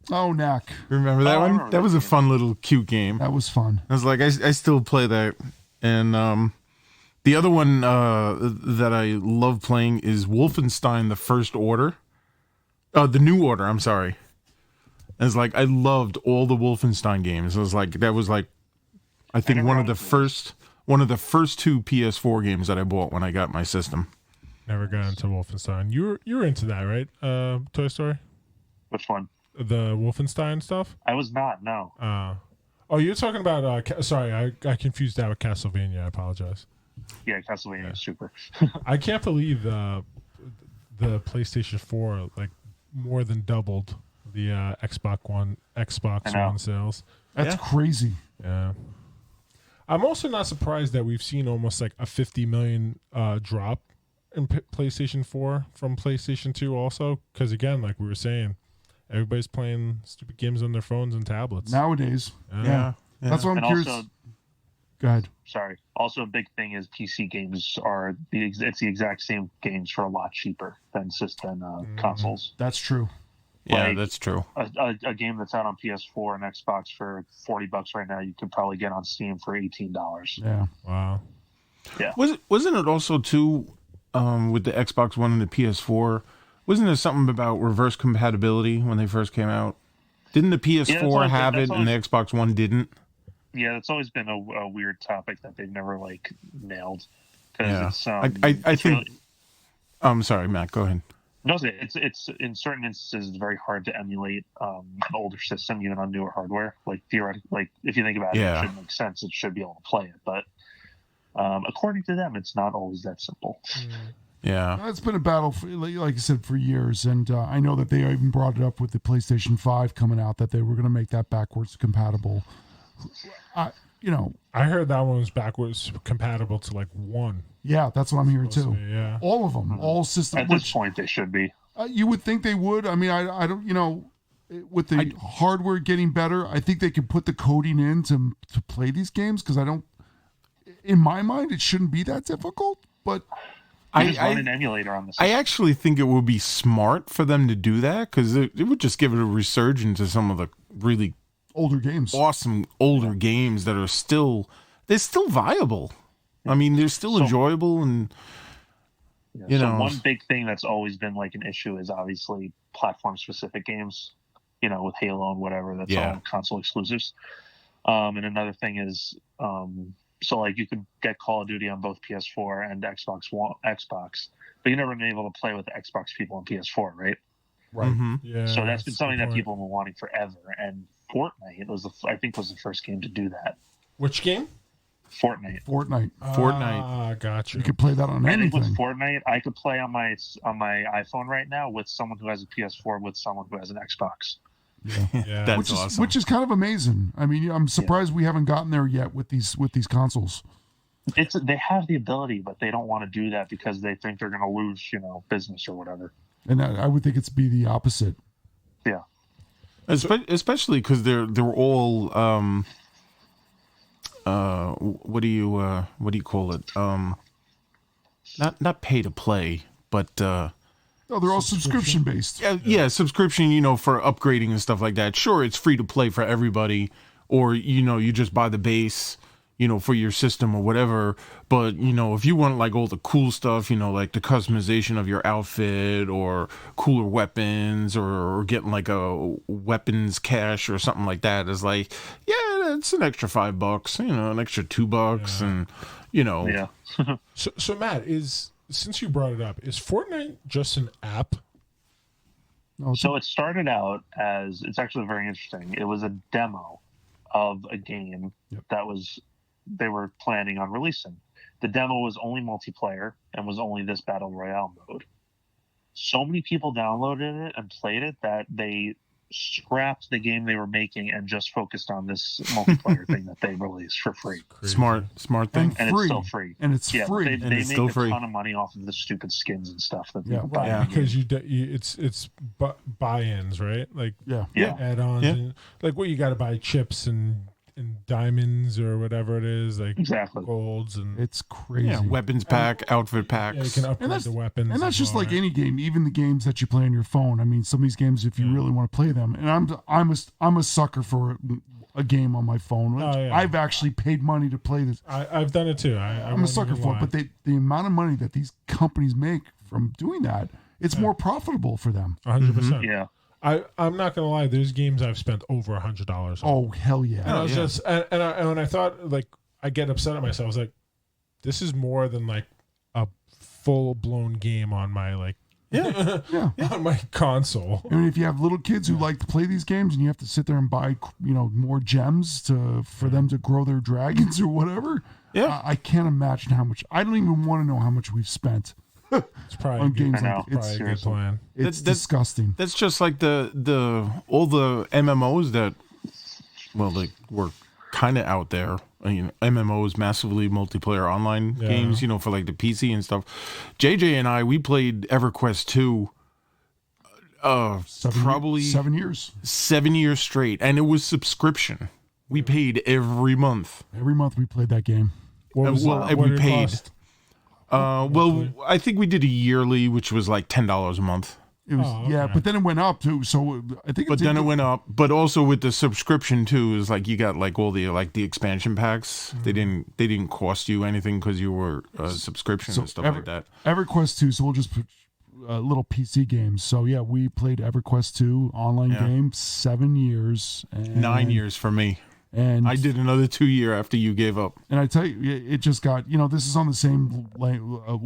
Oh, Knack. Remember that I one? remember That was that a game. fun little cute game. That was fun. I was like, I still play that. And the other one that I love playing is Wolfenstein: The First Order. The New Order, I'm sorry. And it's like, I loved all the Wolfenstein games. It was like, that was like, I think never one of had the first two PS4 games that I bought when I got my system. Never got into Wolfenstein. You were into that, right? Toy Story, Which one? the Wolfenstein stuff. I was not. No. Oh, you're talking about. Sorry, I confused that with Castlevania. I apologize. Yeah, Castlevania is super. I can't believe the PlayStation 4 like more than doubled the Xbox I know. One sales. That's crazy. Yeah. I'm also not surprised that we've seen almost like a 50 million drop in PlayStation 4 from PlayStation 2 also, because again, like we were saying, everybody's playing stupid games on their phones and tablets. Nowadays. Yeah. That's what I'm And curious. also, Go ahead. sorry. Also, a big thing is PC games are it's the exact same games for a lot cheaper than consoles. That's true. Yeah, Like, that's true. A game that's out on PS4 and Xbox for $40 right now, you could probably get on Steam for $18. Yeah. Wow. Wasn't it also too with the Xbox One and the PS4? Wasn't there something about reverse compatibility when they first came out? Didn't the PS4 have it and the Xbox One didn't? Yeah, that's always been a weird topic that they've never like nailed. Yeah, It's, I it's think. really, I'm sorry, Matt. Go ahead. no, it's in certain instances it's very hard to emulate an older system even on newer hardware. Like theoretically, like if you think about it, Yeah. it should make sense. It should be able to play it, but according to them, it's not always that simple. Yeah, It's been a battle, for, like you said, for years. And I know that they even brought it up with the PlayStation 5 coming out, that they were going to make that backwards compatible. I heard that one was backwards compatible to like one. Yeah, that's what I'm hearing too. Yeah. All of them, all systems. At this point, they should be. You would think they would. I mean, I don't, with the hardware getting better, I think they can put the coding in to play these games, because I don't, in my mind, it shouldn't be that difficult. But You just run an emulator on the system. I actually think it would be smart for them to do that, because it would just give it a resurgence to some of the really older games, awesome older games that are still viable. I mean, they're still enjoyable, and one big thing that's always been like an issue is obviously platform-specific games. With Halo and whatever, that's all console exclusives. And another thing is, so like you could get Call of Duty on both PS4 and Xbox, but you've never been able to play with the Xbox people on PS4, right? right? Yeah. So that's been a something good that point. people have been wanting forever. And Fortnite was the first game to do that. Which game? Fortnite. Fortnite. Ah, gotcha. You could play that on I think with anything. Fortnite, I could play on my iPhone right now with someone who has a PS4 with someone who has an Xbox. Yeah. that's awesome. Which is kind of amazing. I mean, I'm surprised we haven't gotten there yet with these consoles. They have the ability, but they don't want to do that because they think they're going to lose, business or whatever. And I would think it's be the opposite. Yeah. Especially because they're all what do you call it, not pay to play, but No, they're all subscription based. yeah, subscription, for upgrading and stuff like that. Sure, it's free to play for everybody, or you just buy the base, for your system or whatever. But if you want like all the cool stuff, like the customization of your outfit or cooler weapons, or getting like a weapons cache or something like that, is like, yeah, it's an extra $5, an extra $2, and Yeah. So Matt, since you brought it up, is Fortnite just an app? No, So it started out as, it's actually very interesting. It was a demo of a game that they were planning on releasing. The demo was only multiplayer and was only this battle royale mode. So many people downloaded it and played it that they scrapped the game they were making and just focused on this multiplayer thing that they released for free. smart thing. And free. it's still free. And it's Yeah, free. they And make it's still a free. ton of money off of the stupid skins and stuff that people Right, buy. Yeah. because it's buy-ins, right? Like Yeah. add-ons, Yeah. and like what you got to buy chips and diamonds or whatever it is, like Exactly. golds and It's crazy. Yeah, weapons pack, outfit yeah, you packs. can upgrade that's- the weapons. And that's as just well, like right? any game, even the games that you play on your phone. I mean, some of these games, if you really want to play them, and I'm a sucker for a game on my phone. Oh, yeah. I've actually paid money to play this. I've done it too. I'm I'm a sucker for it, but the amount of money that these companies make from doing that, it's more profitable for them. 100%. Yeah. I'm not gonna lie. There's games I've spent over $100 on. Oh hell yeah! And I was yeah. just, and when I thought, like, I get upset at myself. I was like, this is more than like a full blown game on my Yeah. on my console. I mean, if you have little kids who like to play these games, and you have to sit there and buy, more gems for them to grow their dragons or whatever. Yeah. I can't imagine how much. I don't even want to know how much we've spent It's probably on a good, games I know. like probably it's a good seriously. plan. it's That's- disgusting. That's just like all the MMOs that, well, they were kind of out there. MMOs, massively multiplayer online games, for like the PC and stuff. JJ and I, we played EverQuest 2 probably 7 years. 7 years straight, and it was subscription. We paid every month. Every month we played that game. What was well, what we did it paid. cost? Well, I think we did a yearly, which was like $10 a month. It was okay. but then it went up too. So I think. But then it went up. But also with the subscription too, is like you got like all the expansion packs. They didn't cost you anything because you were a subscription and stuff like that. EverQuest 2. So we'll just put little PC games. So yeah, we played EverQuest 2 online game 7 years. And, 9 years for me. And I did another 2 year after you gave up. And I tell you, it just got. This is on the same way of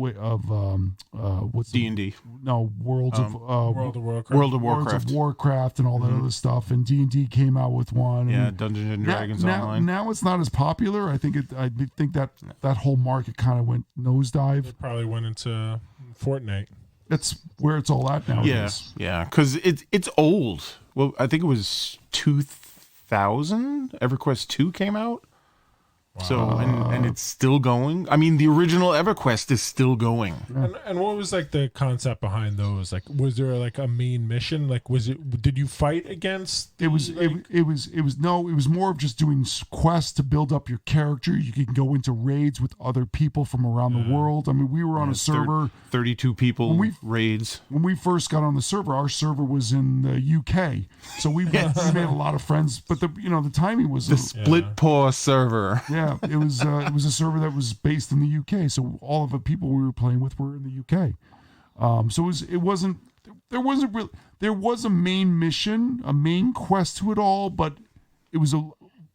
what's D&D. Worlds of World of Warcraft. World of Worlds Warcraft. of Warcraft and all that other stuff. And D&D came out with one. Yeah, and Dungeons and Dragons now, Online. Now it's not as popular. I think that whole market kind of went nosedive. It probably went into Fortnite. That's where it's all at now. Yeah, because it's old. Well, I think it was 2000. EverQuest 2 came out. So and it's still going. I mean, the original EverQuest is still going. And what was like the concept behind those? Like, was there like a main mission? Like, did you fight against? It was more of just doing quests to build up your character. You can go into raids with other people from around the world. I mean, we were on a server. 32 people raids. When we first got on the server, our server was in the UK, so we made a lot of friends. But the timing was The split paw server. yeah, it was a server that was based in the UK, so all of the people we were playing with were in the UK. So there was a main mission, a main quest to it all, but it was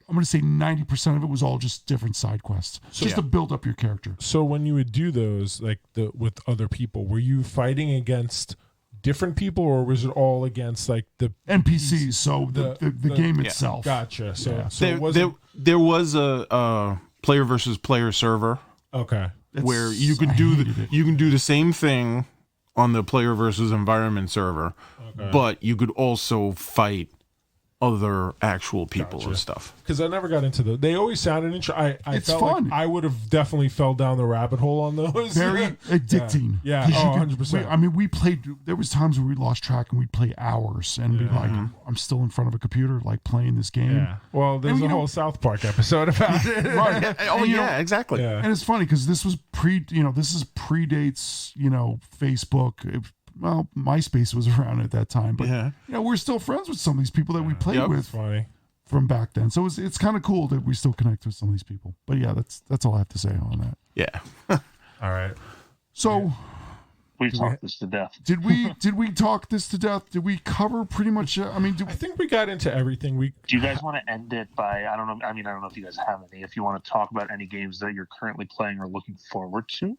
I'm going to say 90% of it was all just different side quests, just to build up your character. So when you would do those, like with other people, were you fighting against different people, or was it all against like the NPCs? So the game itself. Gotcha. So There was a player versus player server okay. where you can do the same thing on the player versus environment server, but you could also fight other actual people and stuff. Because I never got into those. They always sounded interesting. I It's felt fun. like I would have definitely fell down the rabbit hole on those. Very addicting. Yeah. 'Cause you 100%. we played. There was times where we lost track and we'd play hours and be like, "I'm still in front of a computer, like playing this game." Yeah. Well, there's And, a whole South Park episode about it. Right. Oh And, yeah, exactly. Yeah. And it's funny because this was predates, Facebook. MySpace was around at that time, but we're still friends with some of these people that we played Yep. with Funny. from back then. So it's kind of cool that we still connect with some of these people. But yeah, that's all I have to say on that. Yeah. All right. So We've talked this to death. Did we talk this to death? Did we cover pretty much? I think we got into everything. Do you guys want to end it by? I don't know. I mean, I don't know if you guys have any. If you want to talk about any games that you're currently playing or looking forward to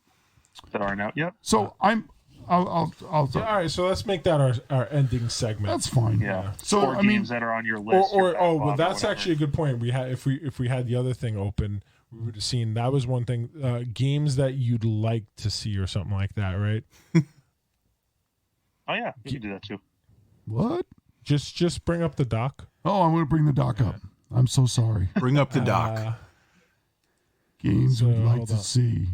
that aren't out yet. So I'll all right, so let's make that our ending segment. That's fine. Yeah. So games that are on your list. Well, that's actually a good point. We had if we had the other thing open, we would have seen that was one thing. Games that you'd like to see or something like that, right? Oh yeah, you can do that too. What? Just bring up the doc. Oh, I'm going to bring the doc up. I'm so sorry. Bring up the doc. Games we'd like to see.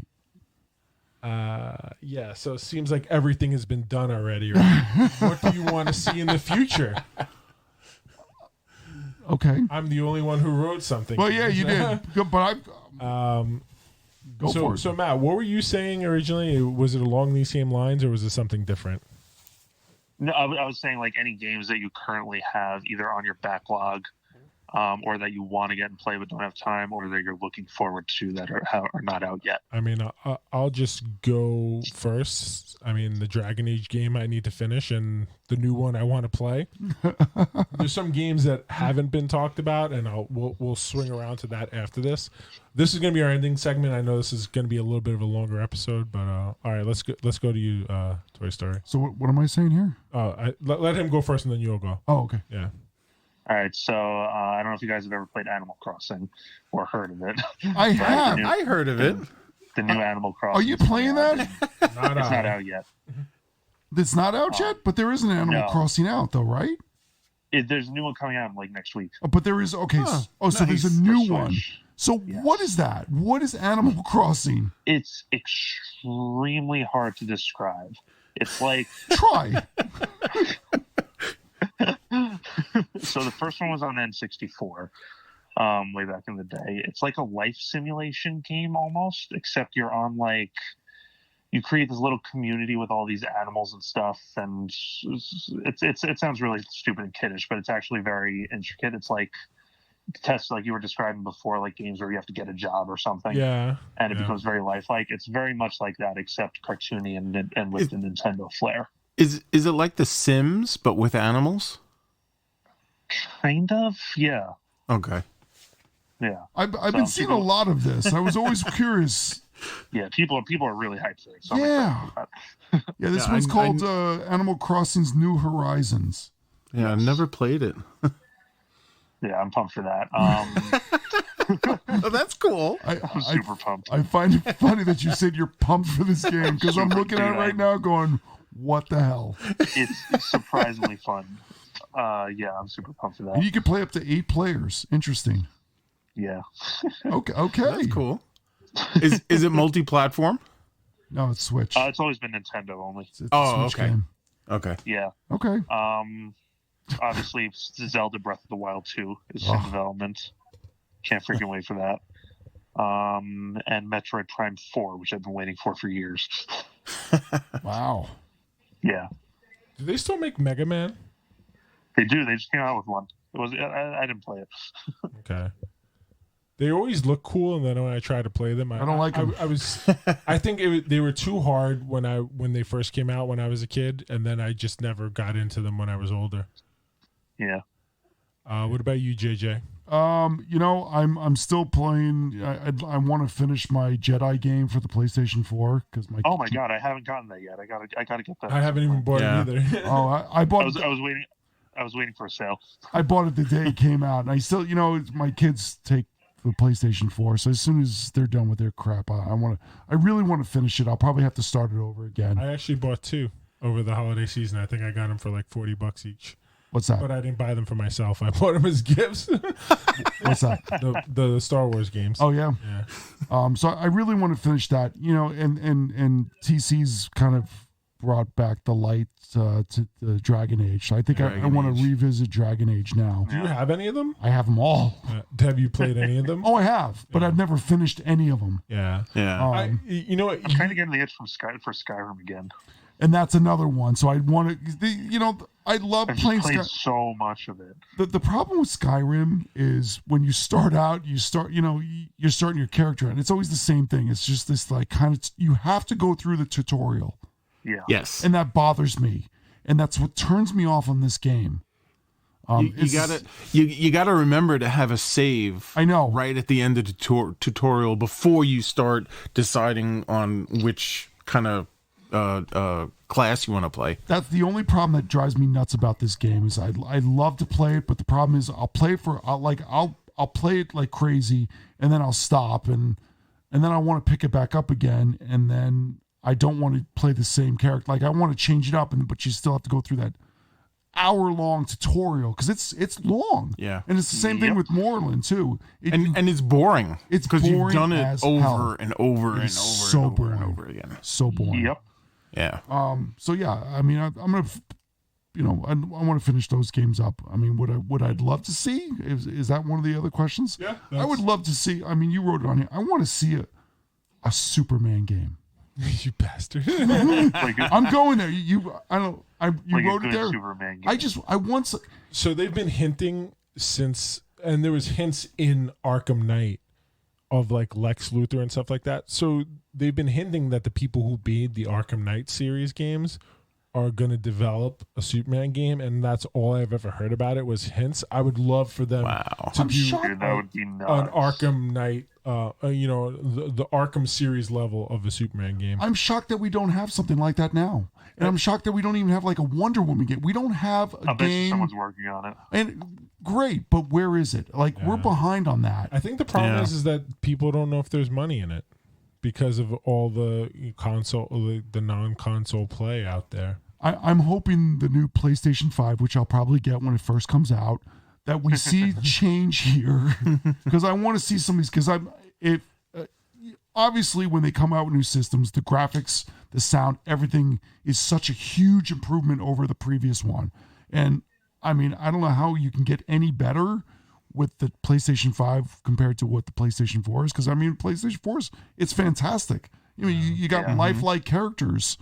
Yeah, so it seems like everything has been done already. Right? What do you want to see in the future? Okay. I'm the only one who wrote something. Well, yeah, you did. But go for it. So, Matt, what were you saying originally? Was it along these same lines, or was it something different? No, I was saying like any games that you currently have either on your backlog or that you want to get and play but don't have time, or that you're looking forward to that are not out yet. I mean, I'll just go first. I mean, the Dragon Age game I need to finish, and the new one I want to play. There's some games that haven't been talked about, and we'll swing around to that after this. This is going to be our ending segment. I know this is going to be a little bit of a longer episode, but all right, let's go to you, Toy Story. So what am I saying here? Let him go first, and then you'll go. Oh, okay. Yeah. All right, so I don't know if you guys have ever played Animal Crossing or heard of it. I have. I heard of it. The new Animal Crossing. Are you playing that? It's not out yet. It's not out yet, but there is an Animal Crossing out, though, right? There's a new one coming out like next week. But there is so there's a new one. So what is that? What is Animal Crossing? It's extremely hard to describe. It's like try. So the first one was on N64 way back in the day. It's like a life simulation game almost, except you're on like you create this little community with all these animals and stuff, and it sounds really stupid and kiddish, but it's actually very intricate. It's like tests like you were describing before, like games where you have to get a job or something. Yeah. And it becomes very lifelike. It's very much like that, except cartoony and with the Nintendo flair. Is it like The Sims but with animals? Kind of, yeah. Okay. Yeah. I've been seeing a lot of this. I was always curious. Yeah, people are really hyped for it. So yeah. Yeah, this one's called Animal Crossing's New Horizons. Yeah, I never played it. Yeah, I'm pumped for that. Oh, that's cool. I'm super pumped. I find it funny that you said you're pumped for this game because I'm looking at it right now going, what the hell? It's surprisingly fun. Yeah, I'm super pumped for that. And you can play up to 8 players. Interesting. Yeah. Okay. That's cool. Is it multi-platform? No, it's Switch. It's always been Nintendo only. It's a Switch game. Okay. Yeah. Okay. Obviously, Zelda Breath of the Wild 2 is in development. Can't freaking wait for that. And Metroid Prime 4, which I've been waiting for years. Wow. Yeah. Do they still make Mega Man? They do. They just came out with one. It was. I didn't play it. Okay. They always look cool, and then when I try to play them, I don't like them. I think they were too hard when they first came out when I was a kid, and then I just never got into them when I was older. Yeah. What about you, JJ? I'm still playing. I want to finish my Jedi game for the PlayStation 4 because my. Oh my god, I haven't gotten that yet. I gotta get that. I haven't even bought it either. I bought. I was waiting for a sale. I bought it the day it came out, and I still, my kids take the PlayStation 4, so as soon as they're done with their crap, I really want to finish it. I'll probably have to start it over again. I actually bought 2 over the holiday season. I think I got them for like $40 each. What's that? But I didn't buy them for myself. I bought them as gifts. What's that? The Star Wars games. Oh yeah. So I really want to finish that. And TC's kind of brought back the light to the Dragon Age. So I think I want to revisit Dragon Age now. Do you have any of them? I have them all. Have you played any of them? Oh, I have, but I've never finished any of them. Yeah. You know what? I'm kind of getting the itch for Skyrim again. And that's another one. So I want to, I love playing Skyrim. So much of it. The problem with Skyrim is when you start out, you're starting your character, and it's always the same thing. It's just this like kind of, you have to go through the tutorial. Yeah. Yes. And that bothers me. And that's what turns me off on this game. You gotta remember to have a save. I know. Right at the end of the tutorial before you start deciding on which kind of class you want to play. That's the only problem that drives me nuts about this game. Is I love to play it, but the problem is I'll play it like crazy, and then I'll stop, and then I want to pick it back up again, and then I don't want to play the same character. Like I want to change it up, but you still have to go through that hour-long tutorial because it's long. Yeah, and it's the same thing with Moreland too. And it's boring. It's because you've done it over hell. and over and over so and over boring. and over again. So boring. Yep. Yeah. So yeah, I mean, I'm gonna, I want to finish those games up. I mean, what I'd love to see is that one of the other questions? Yeah. I would love to see. I mean, you wrote it on here. I want to see a Superman game. You bastard. I'm going there. You wrote it there. Superman game. I want. So they've been hinting since, and there was hints in Arkham Knight of like Lex Luthor and stuff like that. So they've been hinting that the people who made the Arkham Knight series games are going to develop a Superman game, and that's all I've ever heard about it was hints. I would love for them to do Dude, that would be nuts. an Arkham Knight, the Arkham series level of a Superman game. I'm shocked that we don't have something like that now, and I'm shocked that we don't even have like a Wonder Woman game. We don't have a I bet game. someone's working on it. And great, but where is it? Like we're behind on that. I think the problem is that people don't know if there's money in it because of all the the non-console play out there. I'm hoping the new PlayStation 5, which I'll probably get when it first comes out, that we see change here, because I want to see some of these. Because obviously when they come out with new systems, the graphics, the sound, everything is such a huge improvement over the previous one. And I mean, I don't know how you can get any better with the PlayStation 5 compared to what the PlayStation 4 is. Because I mean, PlayStation 4 it's fantastic. I mean, you got lifelike characters.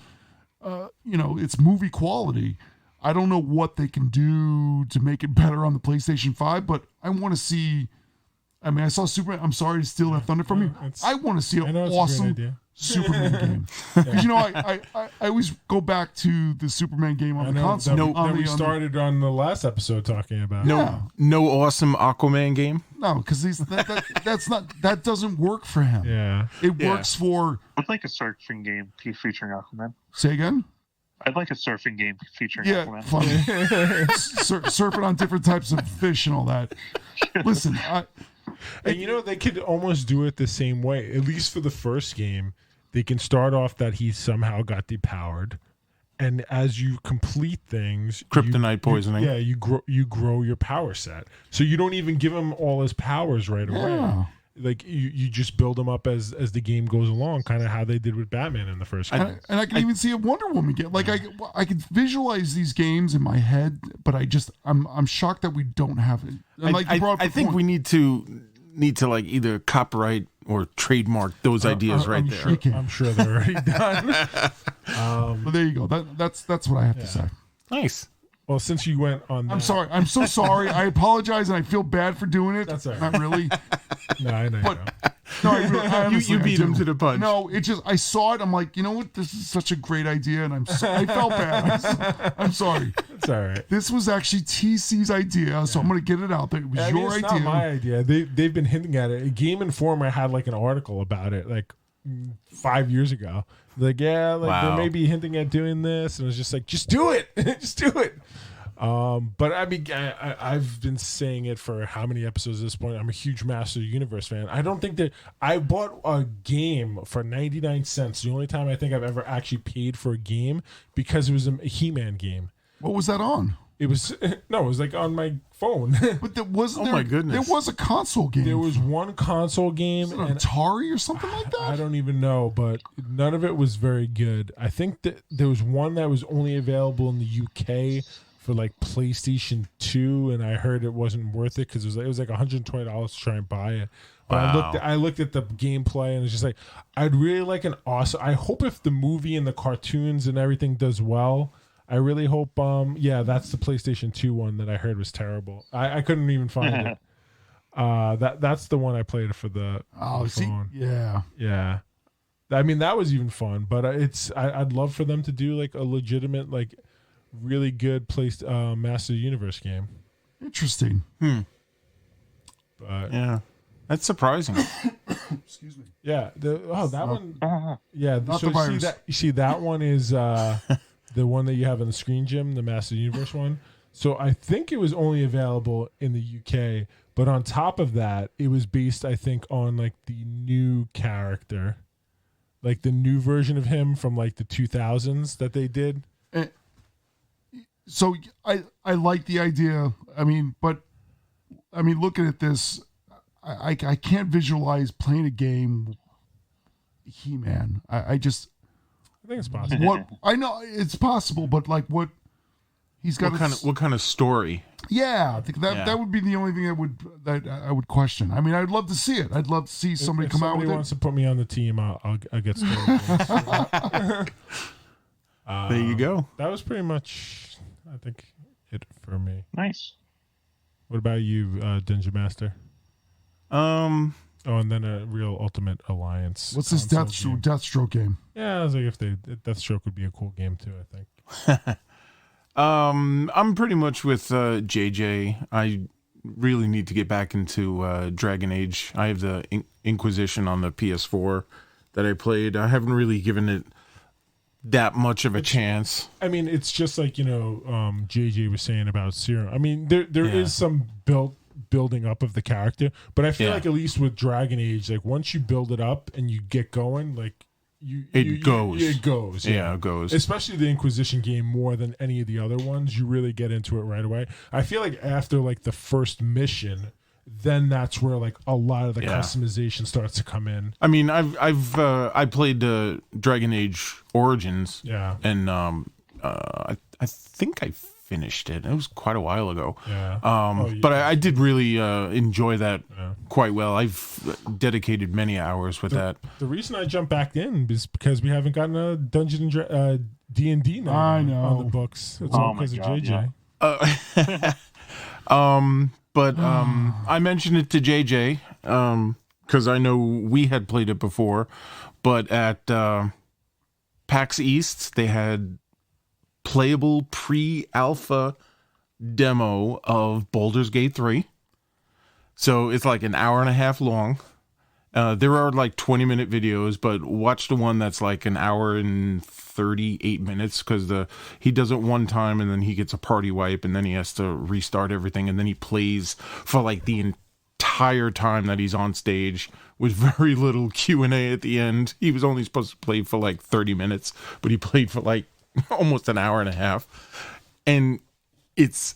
It's movie quality. I don't know what they can do to make it better on the PlayStation 5, but I want to see. I mean, I saw Superman. I'm sorry to steal that thunder from you. I want to see an awesome Superman game. Because I always go back to the Superman game on the console. We started on the last episode talking about. No awesome Aquaman game. No, because that doesn't work for him. Yeah, it works for. I'd like a surfing game featuring Aquaman. Say again. I'd like a surfing game featuring Aquaman. Funny. Surfing on different types of fish and all that. Listen, and they could almost do it the same way. At least for the first game, they can start off that he somehow got depowered, and as you complete things, kryptonite poisoning. You grow your power set. So you don't even give him all his powers right away. Yeah. Like you just build them up as the game goes along, kind of how they did with Batman in the first game. And I can even see a Wonder Woman game. Like I can visualize these games in my head, but I'm shocked that we don't have it. And I think we need to like either copyright or trademark those ideas right there. I'm sure they're already done. But there you go. That's what I have to say. Nice. Well, since you went on that. I'm sorry. I'm so sorry. I apologize, and I feel bad for doing it. That's all right. Not really. No, I know. No, I honestly, you beat him to the punch. No, I saw it. I'm like, you know what? This is such a great idea, and I felt bad. I'm sorry. It's all right. This was actually TC's idea, so I'm going to get it out there. It was your it's idea. Not my idea. They've been hinting at it. Game Informer had like an article about it like 5 years ago. Like, they may be hinting at doing this, and it's just like, just do it, just do it. But I mean, I've been saying it for how many episodes at this point. I'm a huge Master of the Universe fan. I don't think that I bought a game for 99 cents. The only time I think I've ever actually paid for a game because it was a He-Man game. What was that on? It was it was like on my phone. But there wasn't. Oh my goodness! There was a console game. There was one console game, was it an Atari or something like that. I don't even know, but none of it was very good. I think that there was one that was only available in the UK for like PlayStation 2, and I heard it wasn't worth it because it was like $120 to try and buy it. But I looked at the gameplay and it's just like, I'd really like an awesome. I hope if the movie and the cartoons and everything does well. I really hope, that's the PlayStation 2 one that I heard was terrible. I couldn't even find it. That's the one I played for the phone. Yeah. I mean, that was even fun. But I'd love for them to do like a legitimate, like really good placed Master of the Universe game. Interesting. But Yeah, that's surprising. Excuse me. yeah, that one. Yeah, Not so the virus. you see that one is the one that you have on the Screen Gym, the Master of the Universe one. So I think it was only available in the UK, but on top of that, it was based, I think, on like the new character, like the new version of him from like the 2000s that they did. So I like the idea. I mean, looking at this, I can't visualize playing a game. He-Man. I just I think it's possible. what I know it's possible, but like what he's got. What kind of story? Yeah, I think that would be the only thing that I would question. I mean, I'd love to see it. I'd love to see somebody If come out somebody with wants it. to put me on the team, I'll get started. There you go. That was pretty much, I think, it for me. Nice. What about you, Dungeon Master? Oh, and then a real Ultimate Alliance. What's this console game. Deathstroke game? Yeah, I was like, if Deathstroke would be a cool game too, I think. I'm pretty much with JJ. I really need to get back into Dragon Age. I have the Inquisition on the PS4 that I played. I haven't really given it that much of a chance. I mean, it's just like, JJ was saying about Serum. I mean, there is some building up of the character, but I feel like at least with Dragon Age, like once you build it up and you get going, like it goes. Yeah, it goes. Especially the Inquisition game more than any of the other ones. You really get into it right away. I feel like after like the first mission, then that's where like a lot of the customization starts to come in. I mean, I played Dragon Age Origins. Yeah. And I think I finished it. It was quite a while ago. Yeah. But I did really enjoy that quite well. I've dedicated many hours with that. The reason I jumped back in is because we haven't gotten a Dungeon and D&D now I know. on the books. It's all because of JJ. But I mentioned it to JJ because I know we had played it before. But at PAX East, they had playable pre-alpha demo of Baldur's Gate 3. So it's like an hour and a half long. There are like 20-minute videos, but watch the one that's like an hour and 38 minutes because he does it one time and then he gets a party wipe and then he has to restart everything and then he plays for like the entire time that he's on stage with very little Q&A at the end. He was only supposed to play for like 30 minutes, but he played for like almost an hour and a half. And it's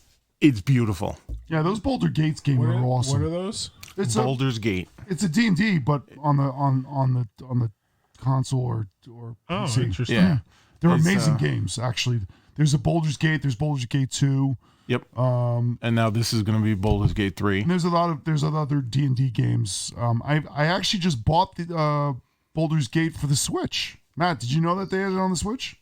beautiful. Yeah, those Boulder Gates games are awesome. What are those? It's Baldur's Gate. It's a D&D, but on the console or Oh, PC. interesting. Yeah. They're It's, amazing games, actually. There's a Baldur's Gate. There's Baldur's Gate 2. Yep. And now this is going to be Baldur's Gate 3. And there's other D&D games. I actually just bought the Baldur's Gate for the Switch. Matt, did you know that they had it on the Switch?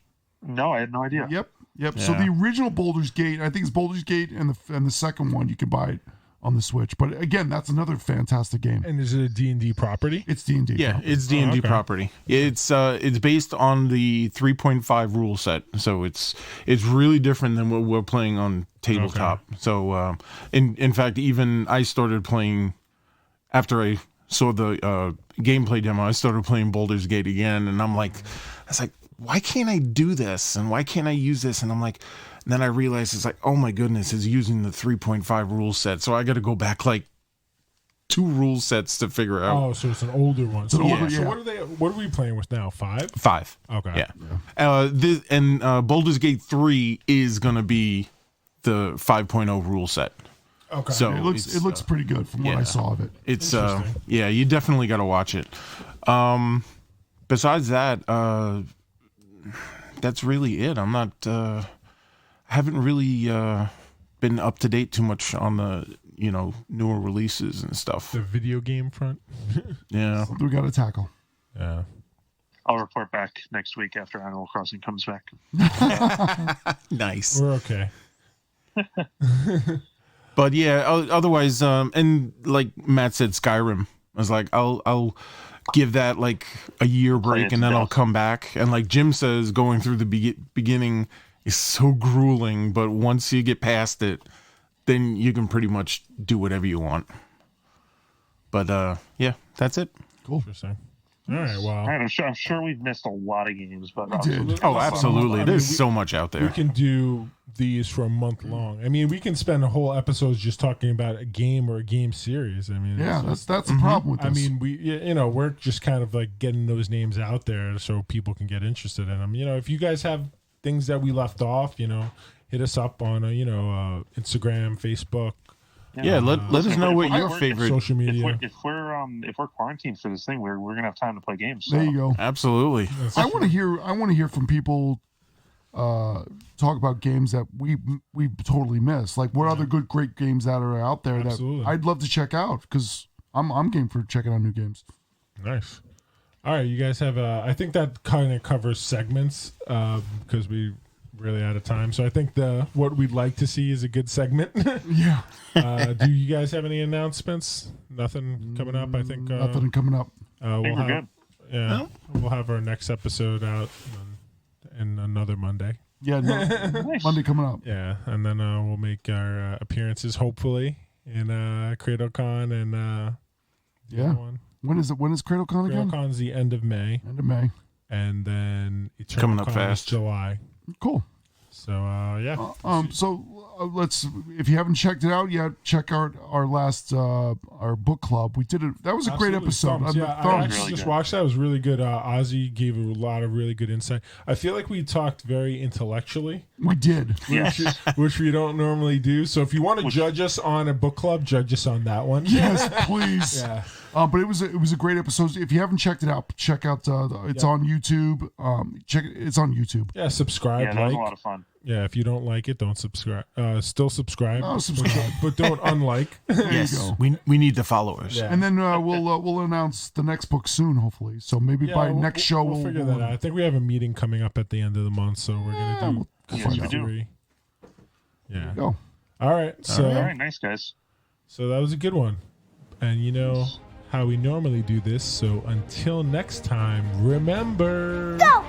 No, I had no idea. Yep. Yeah. So the original Baldur's Gate, I think it's Baldur's Gate, and the second one you can buy it on the Switch. But again, that's another fantastic game. And is it a D&D property? It's D&D. Yeah, it's D&D property. It's based on the 3.5 rule set, so it's really different than what we're playing on tabletop. Okay. So in fact, even I started playing after I saw the gameplay demo. I started playing Baldur's Gate again, and I was like, why can't I do this? And why can't I use this? And I'm like, and then I realized it's like, oh my goodness, it's using the 3.5 rule set. So I got to go back like 2 rule sets to figure out. Oh, so it's an older one. So, older, so yeah. what are we playing with now? 5? 5. Okay. Yeah. Baldur's Gate 3 is going to be the 5.0 rule set. Okay. So It looks pretty good from what I saw of it. It's you definitely got to watch it. Besides that, that's really it. I'm not haven't really been up to date too much on the newer releases and stuff. The video game front. Yeah. Something we got to tackle. Yeah. I'll report back next week after Animal Crossing comes back. Nice. We're okay. But yeah, otherwise, and like Matt said, Skyrim. I was like, I'll give that like a year break, and then I'll come back. And like Jim says, going through the beginning is so grueling, but once you get past it, then you can pretty much do whatever you want. But yeah, that's it. Cool. Interesting. All right, well. All right, I'm sure we've missed a lot of games, but Oh, absolutely. There's so much out there. We can do these for a month long. I mean, we can spend a whole episode just talking about a game or a game series. I mean, yeah, that's the problem with this. I mean, we're just kind of like getting those names out there so people can get interested in them. If you guys have things that we left off, hit us up on Instagram, Facebook. Yeah, let us know what your favorite social media. If we're quarantined for this thing, we're gonna have time to play games. So. There you go. Absolutely. I want to hear from people talk about games that we totally miss. Like what other great games that are out there Absolutely. that I'd love to check out because I'm game for checking out new games. Nice. All right, you guys have I think that kind of covers segments because we really out of time. So I think what we'd like to see is a good segment. Yeah. Do you guys have any announcements? Nothing coming up. I think nothing coming up. We're good. Yeah, we'll have our next episode out in another Monday. Yeah, Nice. Monday coming up. Yeah, and then we'll make our appearances hopefully in CradleCon and Yeah. one. When is it? When is CradleCon again? CradleCon's the end of May, End of May. and then It's coming up EternalCon is fast. July. Cool. So yeah. So let's. If you haven't checked it out yet, check out our last our book club. We did it. That was a great Absolutely. episode. Thumbs. Yeah, I Thumbs. actually Really just good. watched that. It was really good. Ozzy gave a lot of really good insight. I feel like we talked very intellectually, We did. Yes. which we don't normally do. So if you want to judge us on a book club, judge us on that one. Yes, please. Yeah. But it was a great episode. If you haven't checked it out, check out. It's on YouTube. Check it. It's on YouTube. Yeah, subscribe, Yeah, that was a like. lot of fun. Yeah, if you don't like it, don't subscribe. Still subscribe. Oh, subscribe. But don't unlike. Yes, go. we need the followers. Yeah. And then we'll announce the next book soon, hopefully. So maybe Yeah, by we'll- next show we'll figure that out. I think we have a meeting coming up at the end of the month, so we're gonna do we'll Yes, find we out. do. 3. Yeah. Go. All right. So All right, nice guys. So that was a good one. And you know how we normally do this. So until next time, remember. Go!